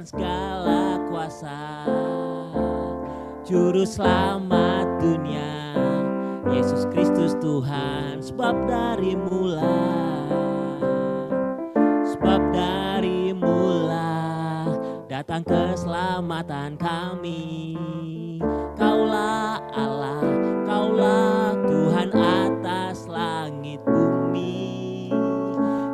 Tuhan segala kuasa, Juru selamat dunia, Yesus Kristus Tuhan. Sebab dari mula datang keselamatan kami. Kaulah Allah, Kaulah Tuhan atas langit bumi.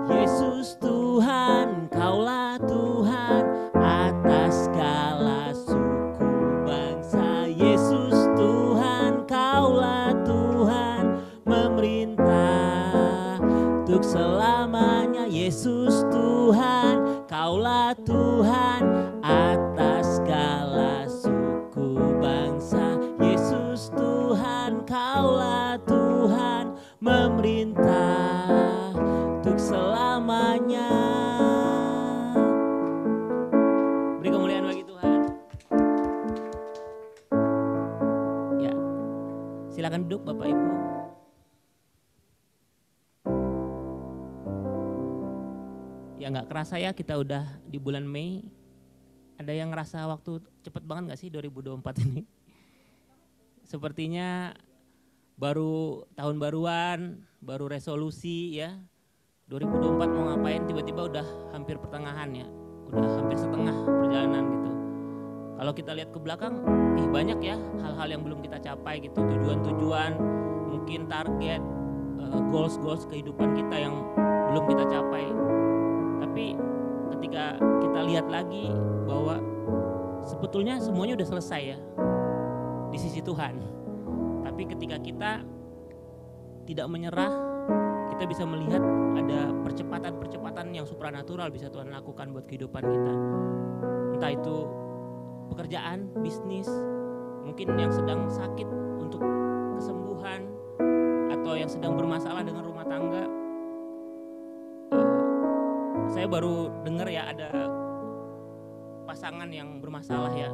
Yesus Tuhan, Kaulah Tuhan atas segala suku bangsa. Yesus Tuhan, Kaulah Tuhan memerintah untuk selamanya. Yesus Tuhan, Kaulah Tuhan atas segala suku bangsa. Yesus Tuhan, Kaulah Tuhan memerintah untuk selamanya. Beri kemuliaan bagi Tuhan. Ya, silakan duduk Bapak Ibu. Ya nggak kerasa ya kita udah di bulan Mei. Ada yang ngerasa waktu cepet banget nggak sih 2024 ini? Sepertinya baru tahun baruan, baru resolusi ya. 2024 mau ngapain, tiba-tiba udah hampir pertengahan ya. Udah hampir setengah perjalanan gitu. Kalau kita lihat ke belakang, banyak ya hal-hal yang belum kita capai gitu. Tujuan-tujuan, mungkin target, goals kehidupan kita yang belum kita capai. Tapi ketika kita lihat lagi bahwa sebetulnya semuanya udah selesai ya di sisi Tuhan. Tapi ketika kita tidak menyerah, kita bisa melihat ada percepatan-percepatan yang supranatural bisa Tuhan lakukan buat kehidupan kita. Entah itu pekerjaan, bisnis, mungkin yang sedang sakit untuk kesembuhan, atau yang sedang bermasalah dengan rumah tangga. Saya baru dengar ya ada pasangan yang bermasalah ya.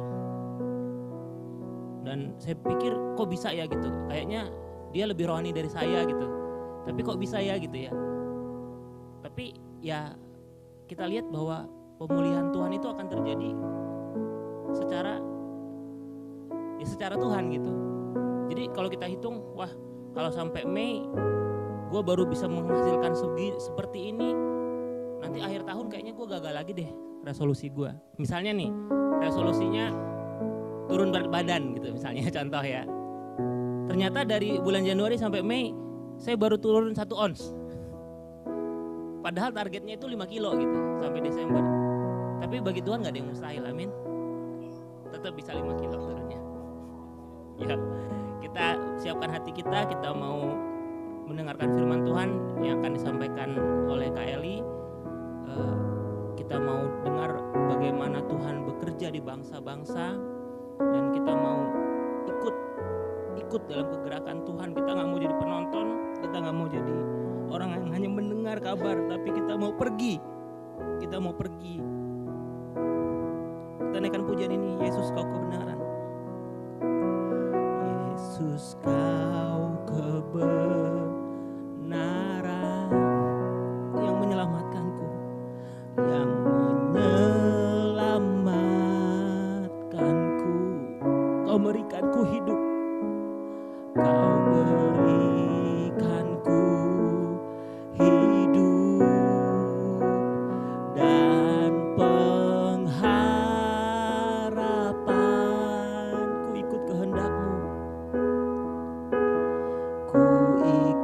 Dan saya pikir kok bisa ya gitu. Kayaknya dia lebih rohani dari saya gitu. Tapi kok bisa ya gitu ya. Tapi ya kita lihat bahwa pemulihan Tuhan itu akan terjadi secara Tuhan gitu. Jadi kalau kita hitung, wah kalau sampai Mei gue baru bisa menghasilkan seperti ini. Nanti akhir tahun kayaknya gue gagal lagi deh resolusi gue. Misalnya nih resolusinya turun berat badan gitu misalnya contoh ya. Ternyata dari bulan Januari sampai Mei saya baru turun 1 ons. Padahal targetnya itu 5 kilo gitu sampai Desember. Tapi bagi Tuhan gak ada yang mustahil, amin. Tetap bisa 5 kilo turunnya. Ya, kita siapkan hati kita mau mendengarkan firman Tuhan yang akan disampaikan oleh Kak Eli. Kita mau dengar bagaimana Tuhan bekerja di bangsa-bangsa, dan kita mau ikut dalam kegerakan Tuhan. Kita gak mau jadi penonton, kita gak mau jadi orang yang hanya mendengar kabar, tapi kita mau pergi. Kita naikkan pujian ini, Yesus kau kebenaran. Yesus kau kebenaran yang menyelamatkanku, yang menyelamatkanku. Kau berikanku hidup, kau berikanku hidup dan pengharapan. Ku ikut kehendak-Mu, ku ikut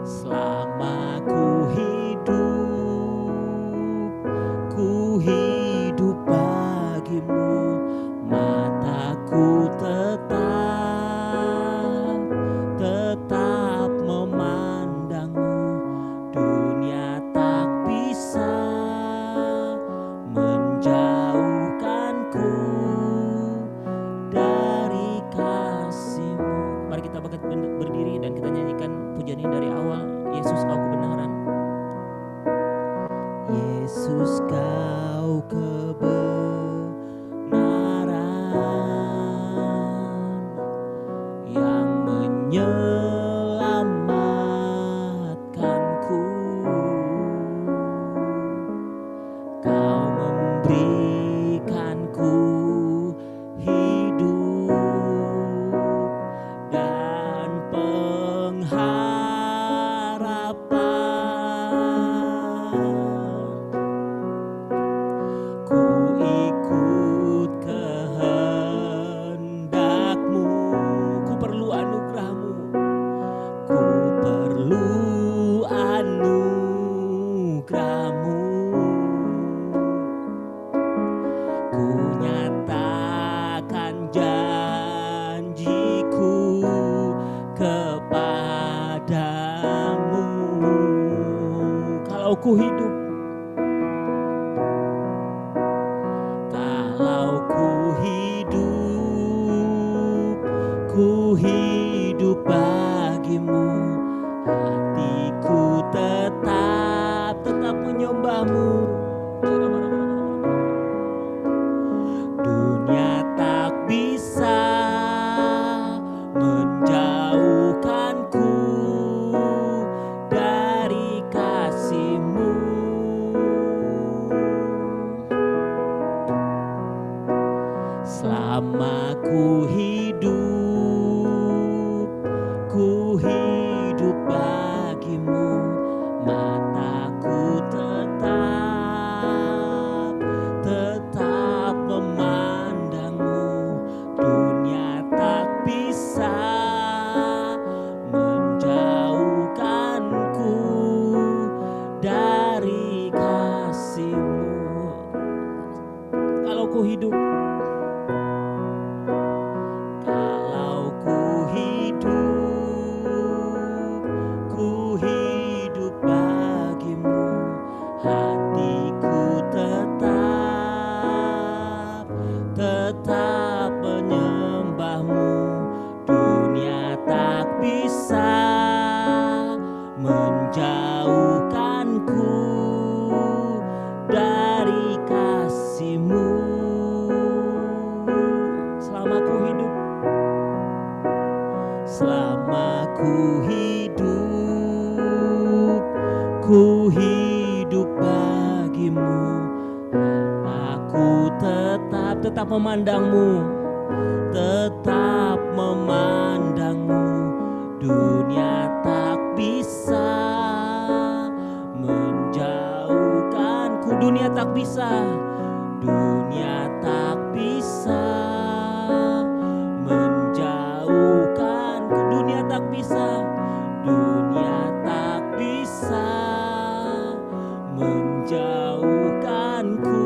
Selama ku hidup bagimu, mataku tetap memandangmu. Dunia tak bisa menjauhkanku dari kasih-Mu. Mari kita berdiri dan kita nyanyikan pujian ini dari awal. Yesus, Kau kebenaran. Yesus, Kau kebenaran yang menyelamatkanku. Kau memberikanku hidup dan pengharapan. Ku ikut kehendak-Mu, ku perlu anugerah-Mu, ku perlu anugerah-Mu. Ku nyatakan janjiku kepadamu. Kalau ku hidup bagimu, hatiku tetap menyembah-Mu. Dunia tak bisa menjauhkanku dari kasih-Mu. Selama ku hidup bagimu, mataku tetap memandangmu. Dunia tak bisa menjauhkanku dari kasih-Mu. Kalau ku hidup bagimu, hatiku tetap menyembah-Mu. Dunia tak bisa menjauhkanku dari kasih-Mu. Selama ku hidup bagimu, aku tetap memandang-Mu, tetap memandang-Mu. Dunia tak bisa menjauhkanku. Dunia tak bisa menjauhkanku. Dunia tak bisa menjauhkanku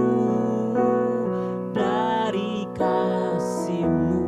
dari kasih-Mu.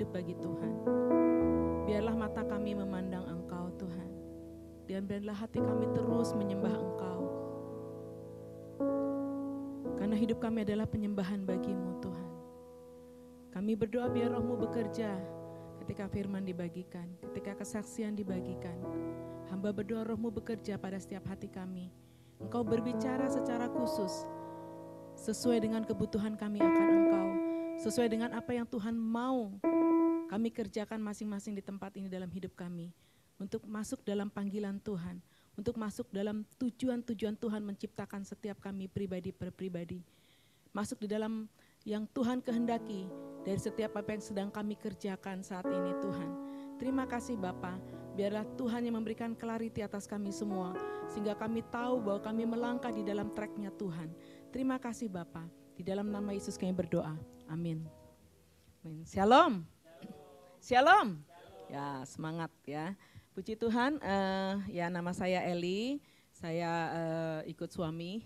hidup bagi Tuhan. Biarlah mata kami memandang Engkau Tuhan, dan biarlah hati kami terus menyembah Engkau. Karena hidup kami adalah penyembahan bagi-Mu Tuhan. Kami berdoa biar Roh-Mu bekerja ketika firman dibagikan, ketika kesaksian dibagikan. Hamba berdoa Roh-Mu bekerja pada setiap hati kami. Engkau berbicara secara khusus, sesuai dengan kebutuhan kami akan Engkau, sesuai dengan apa yang Tuhan mau kami kerjakan masing-masing di tempat ini dalam hidup kami, untuk masuk dalam panggilan Tuhan, untuk masuk dalam tujuan-tujuan Tuhan menciptakan setiap kami pribadi per pribadi, masuk di dalam yang Tuhan kehendaki dari setiap apa yang sedang kami kerjakan saat ini Tuhan. Terima kasih Bapa, biarlah Tuhan yang memberikan clarity atas kami semua, sehingga kami tahu bahwa kami melangkah di dalam track-Nya Tuhan. Terima kasih Bapa, di dalam nama Yesus kami berdoa, amin. Shalom. Shalom. Ya, semangat ya. Puji Tuhan, ya nama saya Eli, saya ikut suami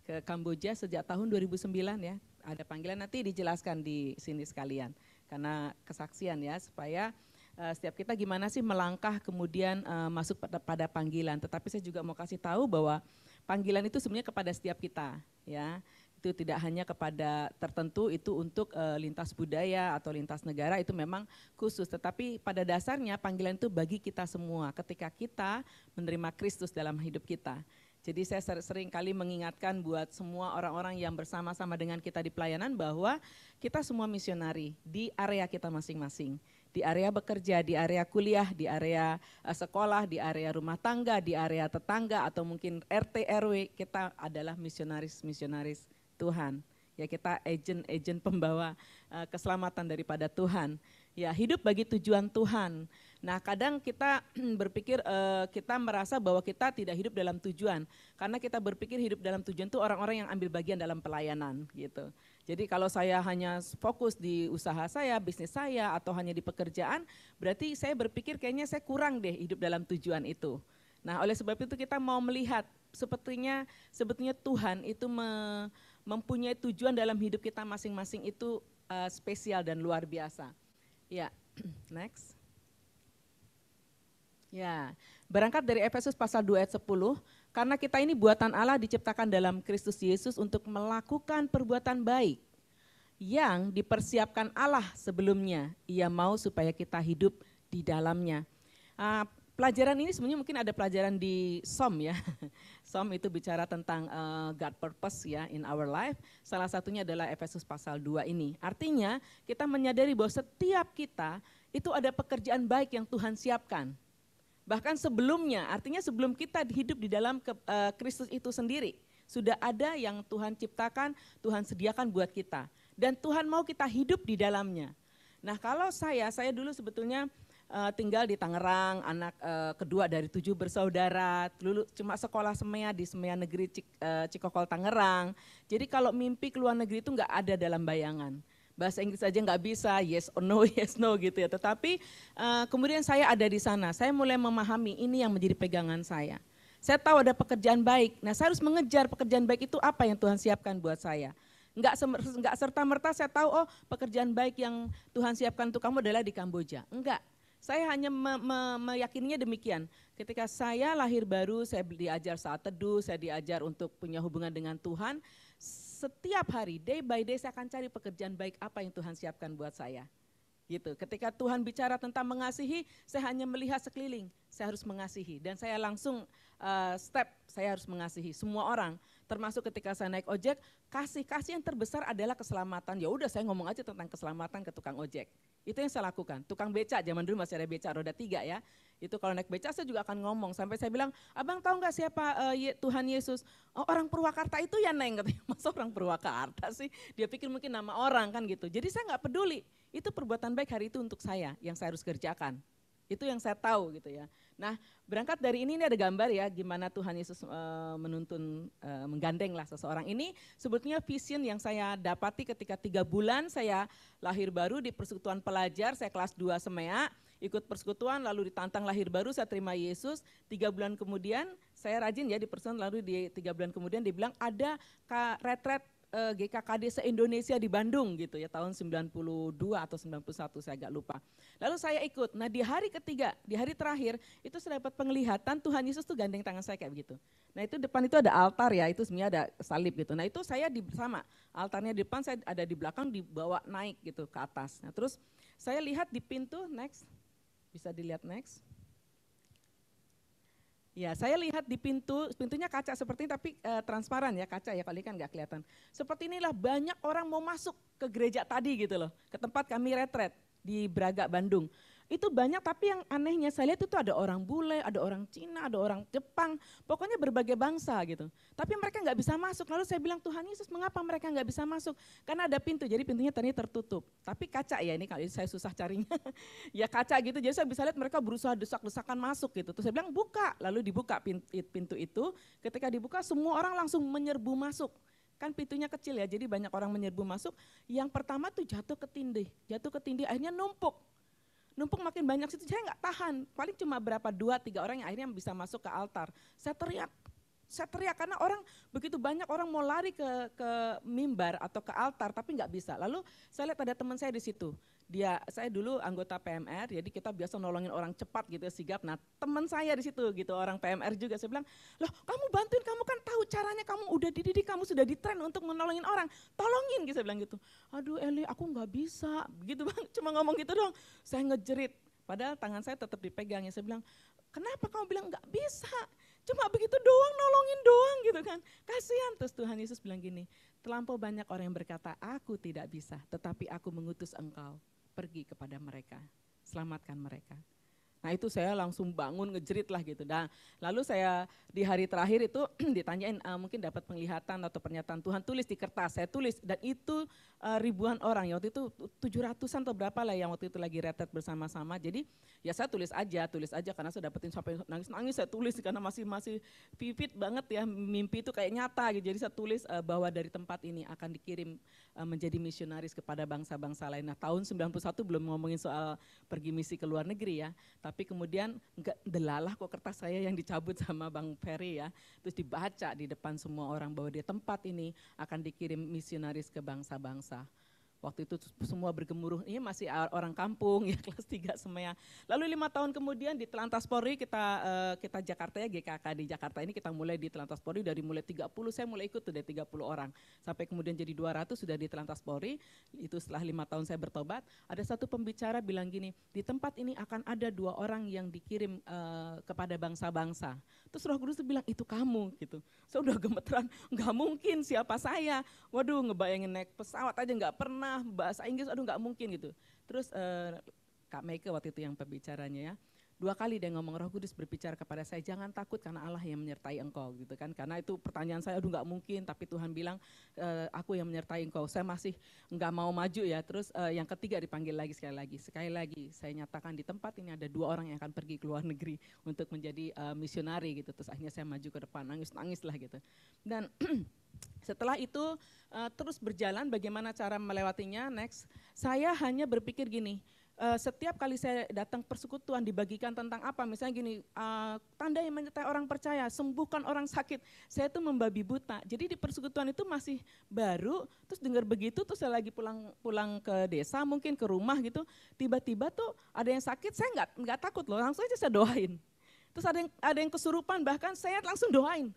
ke Kamboja sejak tahun 2009 ya. Ada panggilan nanti dijelaskan di sini sekalian, karena kesaksian ya, supaya setiap kita gimana sih melangkah kemudian masuk pada panggilan. Tetapi saya juga mau kasih tahu bahwa panggilan itu sebenarnya kepada setiap kita ya. Itu tidak hanya kepada tertentu, itu untuk lintas budaya atau lintas negara, itu memang khusus. Tetapi pada dasarnya panggilan itu bagi kita semua ketika kita menerima Kristus dalam hidup kita. Jadi saya sering kali mengingatkan buat semua orang-orang yang bersama-sama dengan kita di pelayanan bahwa kita semua misionari di area kita masing-masing. Di area bekerja, di area kuliah, di area sekolah, di area rumah tangga, di area tetangga atau mungkin RT RW, kita adalah misionaris Tuhan. Ya, kita agen pembawa keselamatan daripada Tuhan. Ya, hidup bagi tujuan Tuhan. Nah, kadang kita berpikir kita merasa bahwa kita tidak hidup dalam tujuan, karena kita berpikir hidup dalam tujuan itu orang-orang yang ambil bagian dalam pelayanan gitu. Jadi kalau saya hanya fokus di usaha saya, bisnis saya, atau hanya di pekerjaan, berarti saya berpikir kayaknya saya kurang deh hidup dalam tujuan itu. Nah, oleh sebab itu kita mau melihat sebetulnya Tuhan itu mempunyai tujuan dalam hidup kita masing-masing itu spesial dan luar biasa. Ya, next. Ya, berangkat dari Efesus pasal 2 ayat 10, karena kita ini buatan Allah diciptakan dalam Kristus Yesus untuk melakukan perbuatan baik yang dipersiapkan Allah sebelumnya. Ia mau supaya kita hidup di dalamnya. Pelajaran ini sebenarnya mungkin ada pelajaran di Psalm ya. Psalm itu bicara tentang God purpose ya in our life. Salah satunya adalah Efesus pasal 2 ini. Artinya kita menyadari bahwa setiap kita itu ada pekerjaan baik yang Tuhan siapkan. Bahkan sebelumnya, artinya sebelum kita hidup di dalam Kristus itu sendiri, sudah ada yang Tuhan ciptakan, Tuhan sediakan buat kita. Dan Tuhan mau kita hidup di dalamnya. Nah kalau saya dulu sebetulnya tinggal di Tangerang, anak kedua dari 7 bersaudara, dulu cuma sekolah semea di Semea Negeri Cikokol Tangerang. Jadi kalau mimpi ke luar negeri itu enggak ada dalam bayangan. Bahasa Inggris aja nggak bisa, yes or no, yes no gitu ya. Tetapi kemudian saya ada di sana, saya mulai memahami ini yang menjadi pegangan saya. Saya tahu ada pekerjaan baik, nah saya harus mengejar pekerjaan baik itu apa yang Tuhan siapkan buat saya. Enggak serta-merta saya tahu, oh pekerjaan baik yang Tuhan siapkan untuk kamu adalah di Kamboja. Enggak, saya hanya meyakininya demikian. Ketika saya lahir baru, saya diajar saat teduh, saya diajar untuk punya hubungan dengan Tuhan. Setiap hari, day by day saya akan cari pekerjaan baik apa yang Tuhan siapkan buat saya. Gitu. Ketika Tuhan bicara tentang mengasihi, saya hanya melihat sekeliling, saya harus mengasihi. Dan saya langsung saya harus mengasihi semua orang. Termasuk ketika saya naik ojek, kasih yang terbesar adalah keselamatan. Ya udah saya ngomong aja tentang keselamatan ke tukang ojek. Itu yang saya lakukan. Tukang beca, zaman dulu masih ada beca roda 3 ya. Itu kalau naik beca saya juga akan ngomong. Sampai saya bilang, abang tahu gak siapa Tuhan Yesus? Oh orang Purwakarta itu ya Neng, katanya. Masa orang Purwakarta sih? Dia pikir mungkin nama orang kan gitu. Jadi saya gak peduli. Itu perbuatan baik hari itu untuk saya, yang saya harus kerjakan. Itu yang saya tahu gitu ya. Nah berangkat dari ini ada gambar ya gimana Tuhan Yesus menggandeng lah seseorang ini. Sebetulnya vision yang saya dapati ketika 3 bulan saya lahir baru di persekutuan pelajar, saya kelas 2 Semea, ikut persekutuan lalu ditantang lahir baru, saya terima Yesus. 3 bulan kemudian saya rajin ya di persekutuan, lalu di 3 bulan kemudian dibilang ada retret GKKD se-Indonesia di Bandung gitu ya, tahun 92 atau 91 saya agak lupa. Lalu saya ikut, nah di hari ketiga, di hari terakhir itu saya dapat penglihatan Tuhan Yesus tuh gandeng tangan saya kayak begitu. Nah itu depan itu ada altar ya, itu sebenarnya ada salib gitu. Nah itu saya sama, altarnya di depan, saya ada di belakang, dibawa naik gitu ke atas. Nah terus saya lihat di pintu, next, bisa dilihat next. Ya, saya lihat di pintunya kaca seperti ini tapi transparan ya, kaca ya, kali kan nggak kelihatan. Seperti inilah banyak orang mau masuk ke gereja tadi gitu loh, ke tempat kami retret di Braga, Bandung. Itu banyak, tapi yang anehnya saya lihat itu ada orang bule, ada orang Cina, ada orang Jepang, pokoknya berbagai bangsa gitu. Tapi mereka nggak bisa masuk, lalu saya bilang Tuhan Yesus mengapa mereka nggak bisa masuk? Karena ada pintu, jadi pintunya tadi tertutup. Tapi kaca ya, ini kalau saya susah carinya, ya kaca gitu, jadi saya bisa lihat mereka berusaha desak-desakan masuk gitu. Terus saya bilang buka, lalu dibuka pintu itu, ketika dibuka semua orang langsung menyerbu masuk. Kan pintunya kecil ya, jadi banyak orang menyerbu masuk. Yang pertama tuh jatuh ke tindih, akhirnya numpuk makin banyak situ, saya nggak tahan, paling cuma berapa 2-3 orang yang akhirnya bisa masuk ke altar. Saya teriak karena orang begitu banyak orang mau lari ke mimbar atau ke altar tapi nggak bisa. Lalu saya lihat ada teman saya di situ. Saya dulu anggota PMR, jadi kita biasa nolongin orang cepat gitu ya, sigap. Nah teman saya di situ gitu, orang PMR juga, saya bilang, loh kamu bantuin, kamu kan tahu caranya, kamu udah dididik, kamu sudah ditren untuk menolongin orang, tolongin gitu, saya bilang gitu. Aduh Eli, aku nggak bisa, begitu bang, cuma ngomong gitu dong. Saya ngejerit, padahal tangan saya tetap dipegang ya, saya bilang, kenapa kamu bilang nggak bisa? Cuma begitu doang, nolongin doang gitu kan, kasihan. Terus Tuhan Yesus bilang gini, terlampau banyak orang yang berkata, aku tidak bisa, tetapi aku mengutus engkau. Pergi kepada mereka, selamatkan mereka. Nah itu saya langsung bangun ngejerit lah gitu. Dan lalu saya di hari terakhir itu ditanyain mungkin dapat penglihatan atau pernyataan Tuhan, tulis di kertas, saya tulis. Dan itu ribuan orang, ya waktu itu 700-an atau berapa lah yang waktu itu lagi retret bersama-sama. Jadi ya saya tulis aja karena saya dapetin sampai nangis-nangis saya tulis karena masih vivid banget ya, mimpi itu kayak nyata gitu. Jadi saya tulis bahwa dari tempat ini akan dikirim menjadi misionaris kepada bangsa-bangsa lain. Nah tahun 91 belum ngomongin soal pergi misi ke luar negeri ya, tapi kemudian enggak delalah kok kertas saya yang dicabut sama Bang Ferry ya, terus dibaca di depan semua orang bahwa di tempat ini akan dikirim misionaris ke bangsa-bangsa. Waktu itu semua bergemuruh, ini masih orang kampung ya, kelas 3 semuanya. Lalu 5 tahun kemudian di Telantas Polri kita Jakarta ya, GKK di Jakarta ini kita mulai di Telantas Polri, dari mulai 30 saya mulai ikut tuh dari 30 orang. Sampai kemudian jadi 200 sudah di Telantas Polri, itu setelah 5 tahun saya bertobat. Ada satu pembicara bilang gini, di tempat ini akan ada 2 orang yang dikirim kepada bangsa-bangsa. Terus Roh Kudus bilang itu kamu gitu. Saya udah gemeteran, nggak mungkin siapa saya. Waduh ngebayangin naik pesawat aja nggak pernah, bahasa Inggris aduh nggak mungkin gitu. Terus Kak Meike waktu itu yang pembicaranya ya, 2 kali dia ngomong, Roh Kudus berbicara kepada saya, jangan takut karena Allah yang menyertai engkau gitu kan. Karena itu pertanyaan saya, aduh nggak mungkin, tapi Tuhan bilang aku yang menyertai engkau. Saya masih nggak mau maju ya. Terus yang ketiga dipanggil lagi sekali lagi saya nyatakan di tempat ini ada 2 orang yang akan pergi ke luar negeri untuk menjadi misionari gitu. Terus akhirnya saya maju ke depan, nangis lah gitu. Dan setelah itu terus berjalan, bagaimana cara melewatinya, next. Saya hanya berpikir gini, setiap kali saya datang persekutuan dibagikan tentang apa, misalnya gini, tanda yang menyertai orang percaya, sembuhkan orang sakit, saya tuh membabi buta. Jadi di persekutuan itu masih baru, terus dengar begitu, terus saya lagi pulang ke desa, mungkin ke rumah gitu, tiba-tiba tuh ada yang sakit, saya nggak takut loh, langsung aja saya doain. Terus ada yang kesurupan, bahkan saya langsung doain.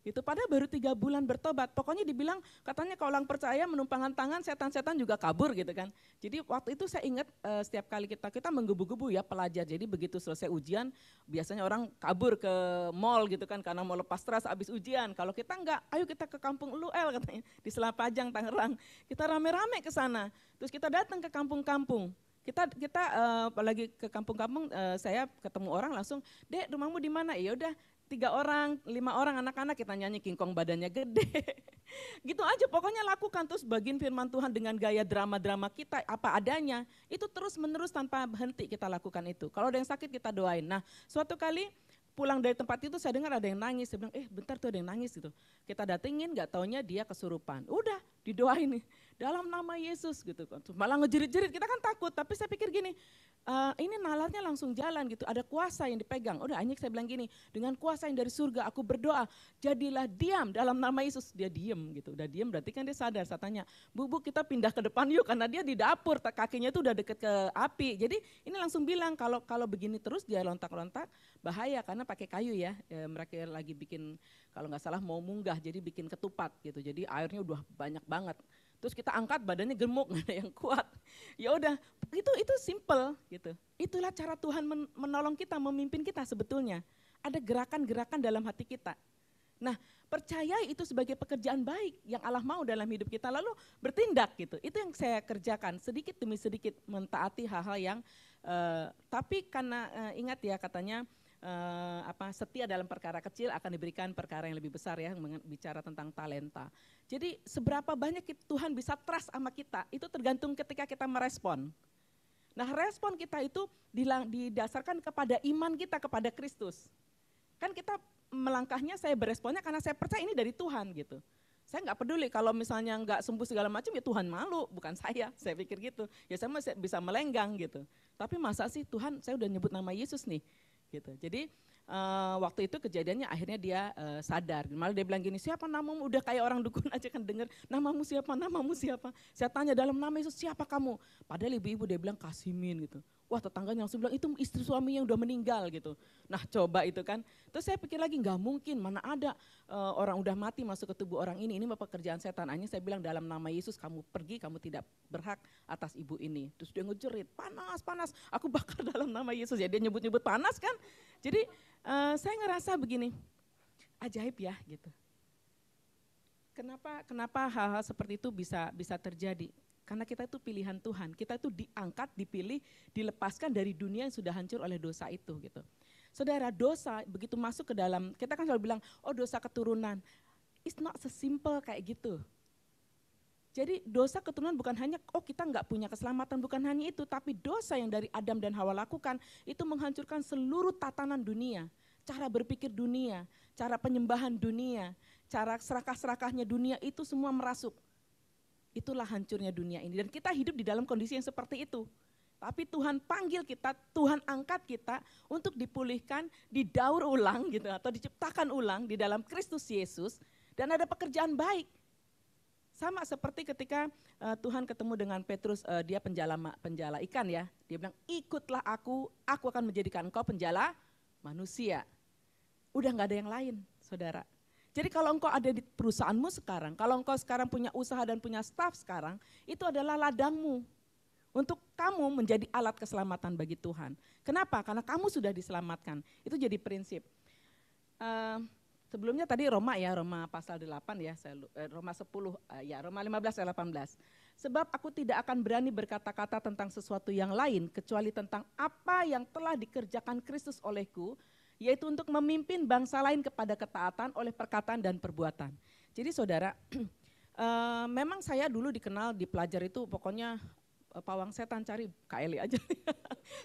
Gitu, padahal baru 3 bulan bertobat, pokoknya dibilang katanya kalau orang percaya menumpangkan tangan setan-setan juga kabur gitu kan. Jadi waktu itu saya ingat setiap kali kita menggebu-gebu ya pelajar, jadi begitu selesai ujian biasanya orang kabur ke mall gitu kan karena mau lepas stres habis ujian. Kalau kita enggak, ayo kita ke kampung Luel katanya di Selapajang Tangerang, kita rame-rame ke sana, terus kita datang ke kampung-kampung. Kita apalagi ke kampung-kampung, saya ketemu orang langsung, Dek rumahmu di mana? Ya udah 3 orang, 5 orang anak-anak kita nyanyi King Kong badannya gede. Gitu aja pokoknya lakukan, terus bagiin firman Tuhan dengan gaya drama-drama kita apa adanya. Itu terus menerus tanpa henti kita lakukan itu. Kalau ada yang sakit kita doain. Nah suatu kali pulang dari tempat itu saya dengar ada yang nangis, saya bilang bentar tuh ada yang nangis gitu. Kita datengin gak taunya dia kesurupan. Udah didoain nih, dalam nama Yesus gitu kan. Malah ngejerit-jerit, kita kan takut, tapi saya pikir gini, ini nalarnya langsung jalan gitu, ada kuasa yang dipegang. Udah akhirnya saya bilang gini, dengan kuasa yang dari surga aku berdoa, jadilah diam dalam nama Yesus. Dia diam gitu, udah diam berarti kan dia sadar. Saya tanya, Bu kita pindah ke depan yuk, karena dia di dapur, kakinya tuh udah deket ke api. Jadi ini langsung bilang kalau begini terus dia lontak-lontak, bahaya karena pakai kayu ya. Mereka lagi bikin, kalau nggak salah mau munggah, jadi bikin ketupat gitu. Jadi airnya udah banyak banget. Terus kita angkat badannya gemuk, nggak ada yang kuat. Ya udah, itu simple gitu. Itulah cara Tuhan menolong kita, memimpin kita sebetulnya. Ada gerakan-gerakan dalam hati kita. Nah, percaya itu sebagai pekerjaan baik yang Allah mau dalam hidup kita, lalu bertindak gitu. Itu yang saya kerjakan, sedikit demi sedikit mentaati hal-hal yang, tapi karena ingat ya katanya, setia dalam perkara kecil akan diberikan perkara yang lebih besar ya, bicara tentang talenta. Jadi seberapa banyak Tuhan bisa trust sama kita, itu tergantung ketika kita merespon. Nah respon kita itu didasarkan kepada iman kita kepada Kristus. Kan kita melangkahnya, saya beresponnya karena saya percaya ini dari Tuhan gitu. Saya nggak peduli kalau misalnya nggak sembuh segala macam, ya Tuhan malu, bukan saya pikir gitu. Ya saya masih bisa melenggang gitu. Tapi masa sih Tuhan, saya udah nyebut nama Yesus nih. Gitu. Jadi waktu itu kejadiannya akhirnya dia sadar. Malah dia bilang gini, siapa namamu? Udah kayak orang dukun aja kan denger, namamu siapa, namamu siapa? Saya tanya dalam nama Yesus, siapa kamu? Padahal ibu-ibu dia bilang Kasimin gitu. Wah tetangganya langsung bilang, itu istri suami yang udah meninggal gitu. Nah coba itu kan. Terus saya pikir lagi, nggak mungkin, mana ada orang udah mati masuk ke tubuh orang ini pekerjaan setan. Akhirnya saya bilang dalam nama Yesus kamu pergi, kamu tidak berhak atas ibu ini. Terus dia ngejerit, panas, aku bakar dalam nama Yesus. Ya dia nyebut-nyebut panas kan. Jadi saya ngerasa begini, ajaib ya gitu. Kenapa hal-hal seperti itu bisa terjadi? Karena kita itu pilihan Tuhan, kita itu diangkat, dipilih, dilepaskan dari dunia yang sudah hancur oleh dosa itu gitu. Saudara, dosa begitu masuk ke dalam, kita kan selalu bilang, oh dosa keturunan. It's not sesimpel kayak gitu. Jadi dosa keturunan bukan hanya, oh kita nggak punya keselamatan, bukan hanya itu, tapi dosa yang dari Adam dan Hawa lakukan, itu menghancurkan seluruh tatanan dunia. Cara berpikir dunia, cara penyembahan dunia, cara serakah-serakahnya dunia, itu semua merasuk. Itulah hancurnya dunia ini, dan kita hidup di dalam kondisi yang seperti itu. Tapi Tuhan panggil kita, Tuhan angkat kita untuk dipulihkan, didaur ulang gitu, atau diciptakan ulang di dalam Kristus Yesus, dan ada pekerjaan baik. Sama seperti ketika Tuhan ketemu dengan Petrus, dia penjala ikan ya, dia bilang ikutlah aku akan menjadikan engkau penjala manusia. Udah gak ada yang lain saudara. Jadi kalau engkau ada di perusahaanmu sekarang, kalau engkau sekarang punya usaha dan punya staf sekarang, itu adalah ladangmu untuk kamu menjadi alat keselamatan bagi Tuhan. Kenapa? Karena kamu sudah diselamatkan. Itu jadi prinsip. Sebelumnya tadi Roma pasal 8 ya, Roma 10, Roma 15 ayat 18. Sebab aku tidak akan berani berkata-kata tentang sesuatu yang lain, kecuali tentang apa yang telah dikerjakan Kristus olehku, yaitu untuk memimpin bangsa lain kepada ketaatan oleh perkataan dan perbuatan. Jadi saudara, memang saya dulu dikenal di pelajar itu pokoknya pawang setan, cari Kak Eli aja.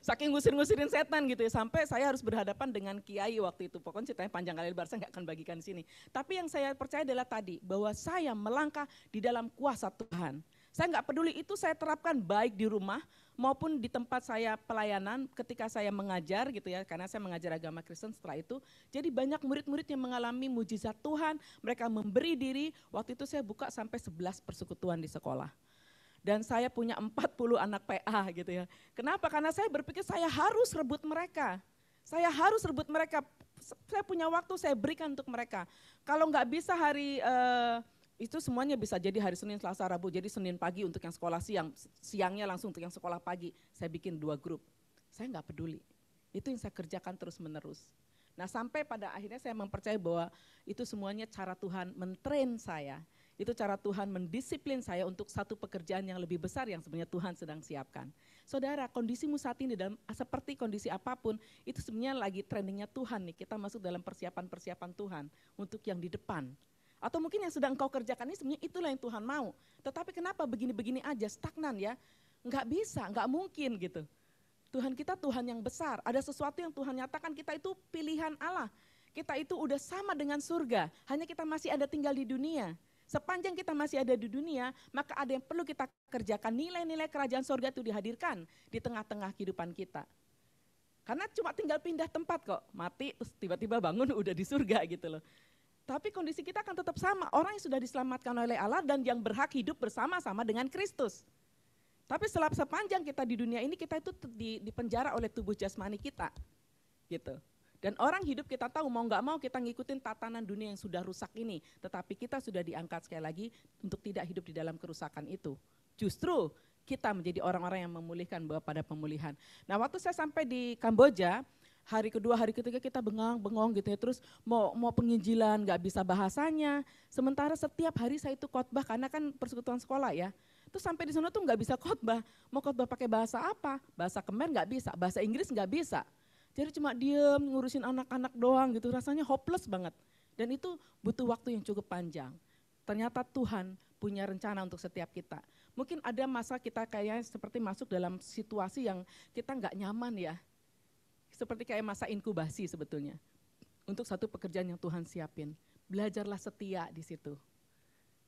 Saking ngusir-ngusirin setan gitu ya, sampai saya harus berhadapan dengan kiai waktu itu. Pokoknya ceritanya panjang kali lebar, saya nggak akan bagikan di sini. Tapi yang saya percaya adalah tadi, bahwa saya melangkah di dalam kuasa Tuhan. Saya nggak peduli itu saya terapkan baik di rumah maupun di tempat saya pelayanan ketika saya mengajar gitu ya, karena saya mengajar agama Kristen setelah itu. Jadi banyak murid-murid yang mengalami mujizat Tuhan, mereka memberi diri. Waktu itu saya buka sampai 11 persekutuan di sekolah. Dan saya punya 40 anak PA gitu ya. Kenapa? Karena saya berpikir saya harus rebut mereka. Saya harus rebut mereka. Saya punya waktu, saya berikan untuk mereka. Kalau nggak bisa hari itu semuanya bisa jadi hari Senin, Selasa, Rabu. Jadi Senin pagi untuk yang sekolah siang, siangnya langsung untuk yang sekolah pagi. Saya bikin 2 grup. Saya nggak peduli. Itu yang saya kerjakan terus menerus. Nah sampai pada akhirnya saya mempercayai bahwa itu semuanya cara Tuhan mentrain saya. Itu cara Tuhan mendisiplin saya untuk satu pekerjaan yang lebih besar yang sebenarnya Tuhan sedang siapkan. Saudara, kondisimu saat ini dalam seperti kondisi apapun, itu sebenarnya lagi trainingnya Tuhan nih. Kita masuk dalam persiapan-persiapan Tuhan untuk yang di depan. Atau mungkin yang sedang kau kerjakan ini sebenarnya itulah yang Tuhan mau. Tetapi kenapa begini-begini aja, stagnan ya? Enggak bisa, enggak mungkin gitu. Tuhan kita Tuhan yang besar, ada sesuatu yang Tuhan nyatakan, kita itu pilihan Allah. Kita itu udah sama dengan surga, hanya kita masih ada tinggal di dunia. Sepanjang kita masih ada di dunia, maka ada yang perlu kita kerjakan. Nilai-nilai kerajaan sorga itu dihadirkan di tengah-tengah kehidupan kita. Karena cuma tinggal pindah tempat kok, mati terus tiba-tiba bangun udah di surga gitu loh. Tapi kondisi kita akan tetap sama, orang yang sudah diselamatkan oleh Allah dan yang berhak hidup bersama-sama dengan Kristus. Tapi sepanjang kita di dunia ini, kita itu dipenjara oleh tubuh jasmani kita. Gitu. Dan orang hidup kita tahu mau nggak mau kita ngikutin tatanan dunia yang sudah rusak ini. Tetapi kita sudah diangkat sekali lagi untuk tidak hidup di dalam kerusakan itu. Justru kita menjadi orang-orang yang memulihkan bahwa pada pemulihan. Nah waktu saya sampai di Kamboja, hari kedua, hari ketiga kita bengong gitu ya. Terus mau penginjilan nggak bisa bahasanya. Sementara setiap hari saya itu khotbah karena kan persekutuan sekolah ya. Terus sampai di sana tuh nggak bisa khotbah. Mau khotbah pakai bahasa apa? Bahasa Khmer nggak bisa, bahasa Inggris nggak bisa. Jadi cuma diem ngurusin anak-anak doang gitu, rasanya hopeless banget. Dan itu butuh waktu yang cukup panjang. Ternyata Tuhan punya rencana untuk setiap kita. Mungkin ada masa kita kayak seperti masuk dalam situasi yang kita nggak nyaman ya. Seperti kayak masa inkubasi sebetulnya. Untuk satu pekerjaan yang Tuhan siapin. Belajarlah setia di situ.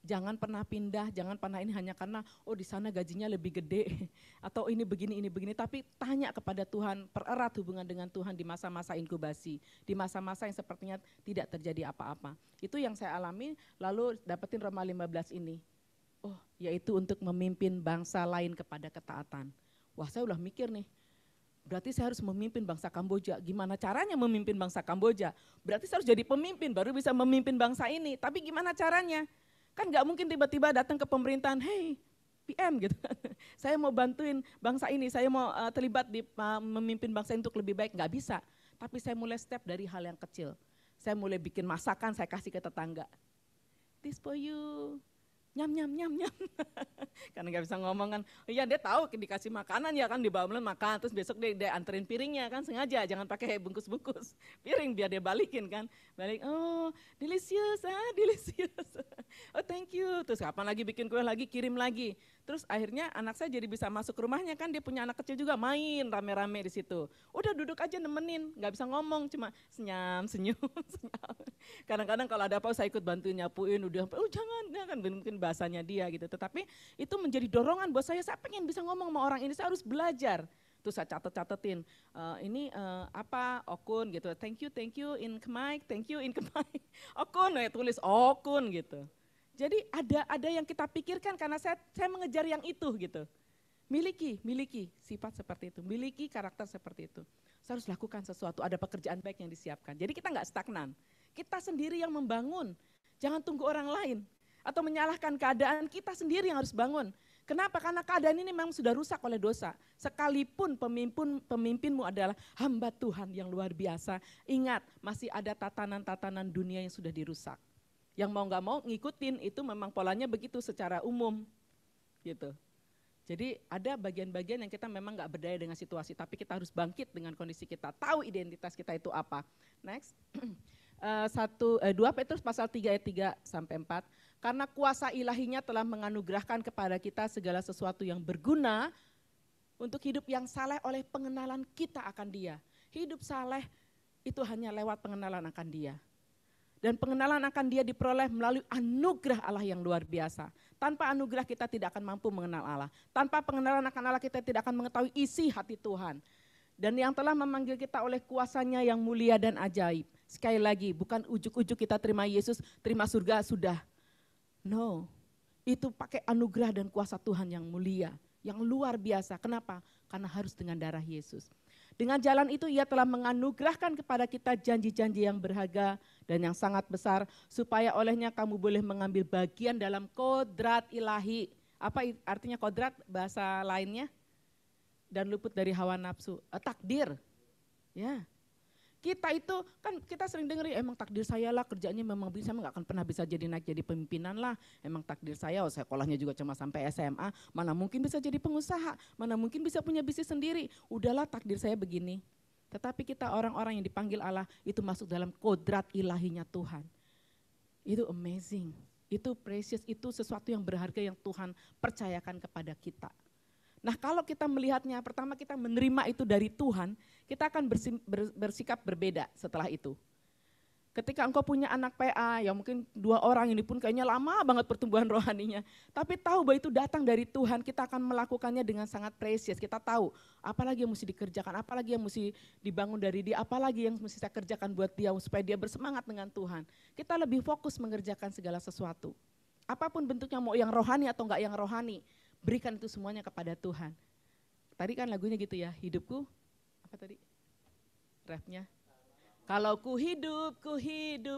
Jangan pernah pindah, jangan pernah ini hanya karena di sana gajinya lebih gede atau ini begini, tapi tanya kepada Tuhan, pererat hubungan dengan Tuhan di masa-masa inkubasi, di masa-masa yang sepertinya tidak terjadi apa-apa. Itu yang saya alami, lalu dapetin Roma 15 ini. Yaitu untuk memimpin bangsa lain kepada ketaatan. Wah, saya udah mikir nih. Berarti saya harus memimpin bangsa Kamboja. Gimana caranya memimpin bangsa Kamboja? Berarti saya harus jadi pemimpin baru bisa memimpin bangsa ini. Tapi gimana caranya? Kan gak mungkin tiba-tiba datang ke pemerintahan, hey PM gitu. Saya mau bantuin bangsa ini, saya mau terlibat di memimpin bangsa untuk lebih baik, gak bisa. Tapi saya mulai step dari hal yang kecil. Saya mulai bikin masakan, saya kasih ke tetangga. This for you, nyam. Karena gak bisa ngomong kan, iya dia tahu dikasih makanan ya kan, dibawa makan, terus besok dia anterin piringnya kan, sengaja jangan pakai bungkus-bungkus piring biar dia balikin kan. Balik, delicious, thank you. Terus kapan lagi bikin kue lagi, kirim lagi. Terus akhirnya anak saya jadi bisa masuk ke rumahnya kan, dia punya anak kecil juga, main rame-rame di situ. Udah duduk aja nemenin, gak bisa ngomong, cuma senyum. Kadang-kadang kalau ada apa saya ikut bantuin nyapuin, udah jangan kan mungkin bahasanya dia gitu. Tetapi itu menjadi dorongan buat saya pengen bisa ngomong sama orang ini, saya harus belajar. Terus saya catetin, ini apa Okun gitu, thank you in Khmer, thank you in Khmer. Okun, tulis Okun gitu. Jadi ada yang kita pikirkan karena saya mengejar yang itu gitu. Miliki sifat seperti itu, miliki karakter seperti itu. Saya harus lakukan sesuatu, ada pekerjaan baik yang disiapkan. Jadi kita nggak stagnan, kita sendiri yang membangun. Jangan tunggu orang lain atau menyalahkan keadaan, kita sendiri yang harus bangun. Kenapa? Karena keadaan ini memang sudah rusak oleh dosa. Sekalipun pemimpinmu adalah hamba Tuhan yang luar biasa, ingat masih ada tatanan-tatanan dunia yang sudah dirusak. Yang mau nggak mau ngikutin itu memang polanya begitu secara umum gitu. Jadi ada bagian-bagian yang kita memang nggak berdaya dengan situasi, tapi kita harus bangkit dengan kondisi kita, tahu identitas kita itu apa. Next, 2 Petrus pasal 3 ayat 3-4, karena kuasa ilahinya telah menganugerahkan kepada kita segala sesuatu yang berguna untuk hidup yang saleh oleh pengenalan kita akan Dia. Hidup saleh itu hanya lewat pengenalan akan Dia. Dan pengenalan akan Dia diperoleh melalui anugerah Allah yang luar biasa. Tanpa anugerah kita tidak akan mampu mengenal Allah. Tanpa pengenalan akan Allah kita tidak akan mengetahui isi hati Tuhan. Dan yang telah memanggil kita oleh kuasa-Nya yang mulia dan ajaib. Sekali lagi, bukan ujuk-ujuk kita terima Yesus, terima surga, sudah. No, itu pakai anugerah dan kuasa Tuhan yang mulia, yang luar biasa. Kenapa? Karena harus dengan darah Yesus. Dengan jalan itu Ia telah menganugerahkan kepada kita janji-janji yang berharga dan yang sangat besar, supaya olehnya kamu boleh mengambil bagian dalam kodrat ilahi. Apa artinya kodrat bahasa lainnya? Dan luput dari hawa nafsu, takdir. Ya, kita itu kan kita sering dengar emang takdir saya lah kerjanya memang bisa, nggak akan pernah bisa jadi naik jadi pemimpinan lah. Emang takdir saya, sekolahnya juga cuma sampai SMA, mana mungkin bisa jadi pengusaha, mana mungkin bisa punya bisnis sendiri. Udahlah takdir saya begini. Tetapi kita orang-orang yang dipanggil Allah itu masuk dalam kodrat ilahinya Tuhan. Itu amazing, itu precious, itu sesuatu yang berharga yang Tuhan percayakan kepada kita. Nah kalau kita melihatnya, pertama kita menerima itu dari Tuhan, kita akan bersikap berbeda setelah itu. Ketika engkau punya anak PA, ya mungkin 2 orang ini pun kayaknya lama banget pertumbuhan rohaninya. Tapi tahu bahwa itu datang dari Tuhan, kita akan melakukannya dengan sangat precious. Kita tahu apalagi yang mesti dikerjakan, apalagi yang mesti dibangun dari dia, apalagi yang mesti saya kerjakan buat dia supaya dia bersemangat dengan Tuhan. Kita lebih fokus mengerjakan segala sesuatu. Apapun bentuknya, mau yang rohani atau enggak yang rohani, berikan itu semuanya kepada Tuhan. Tadi kan lagunya gitu ya, hidupku, apa tadi? Rapnya. Kalau ku hidup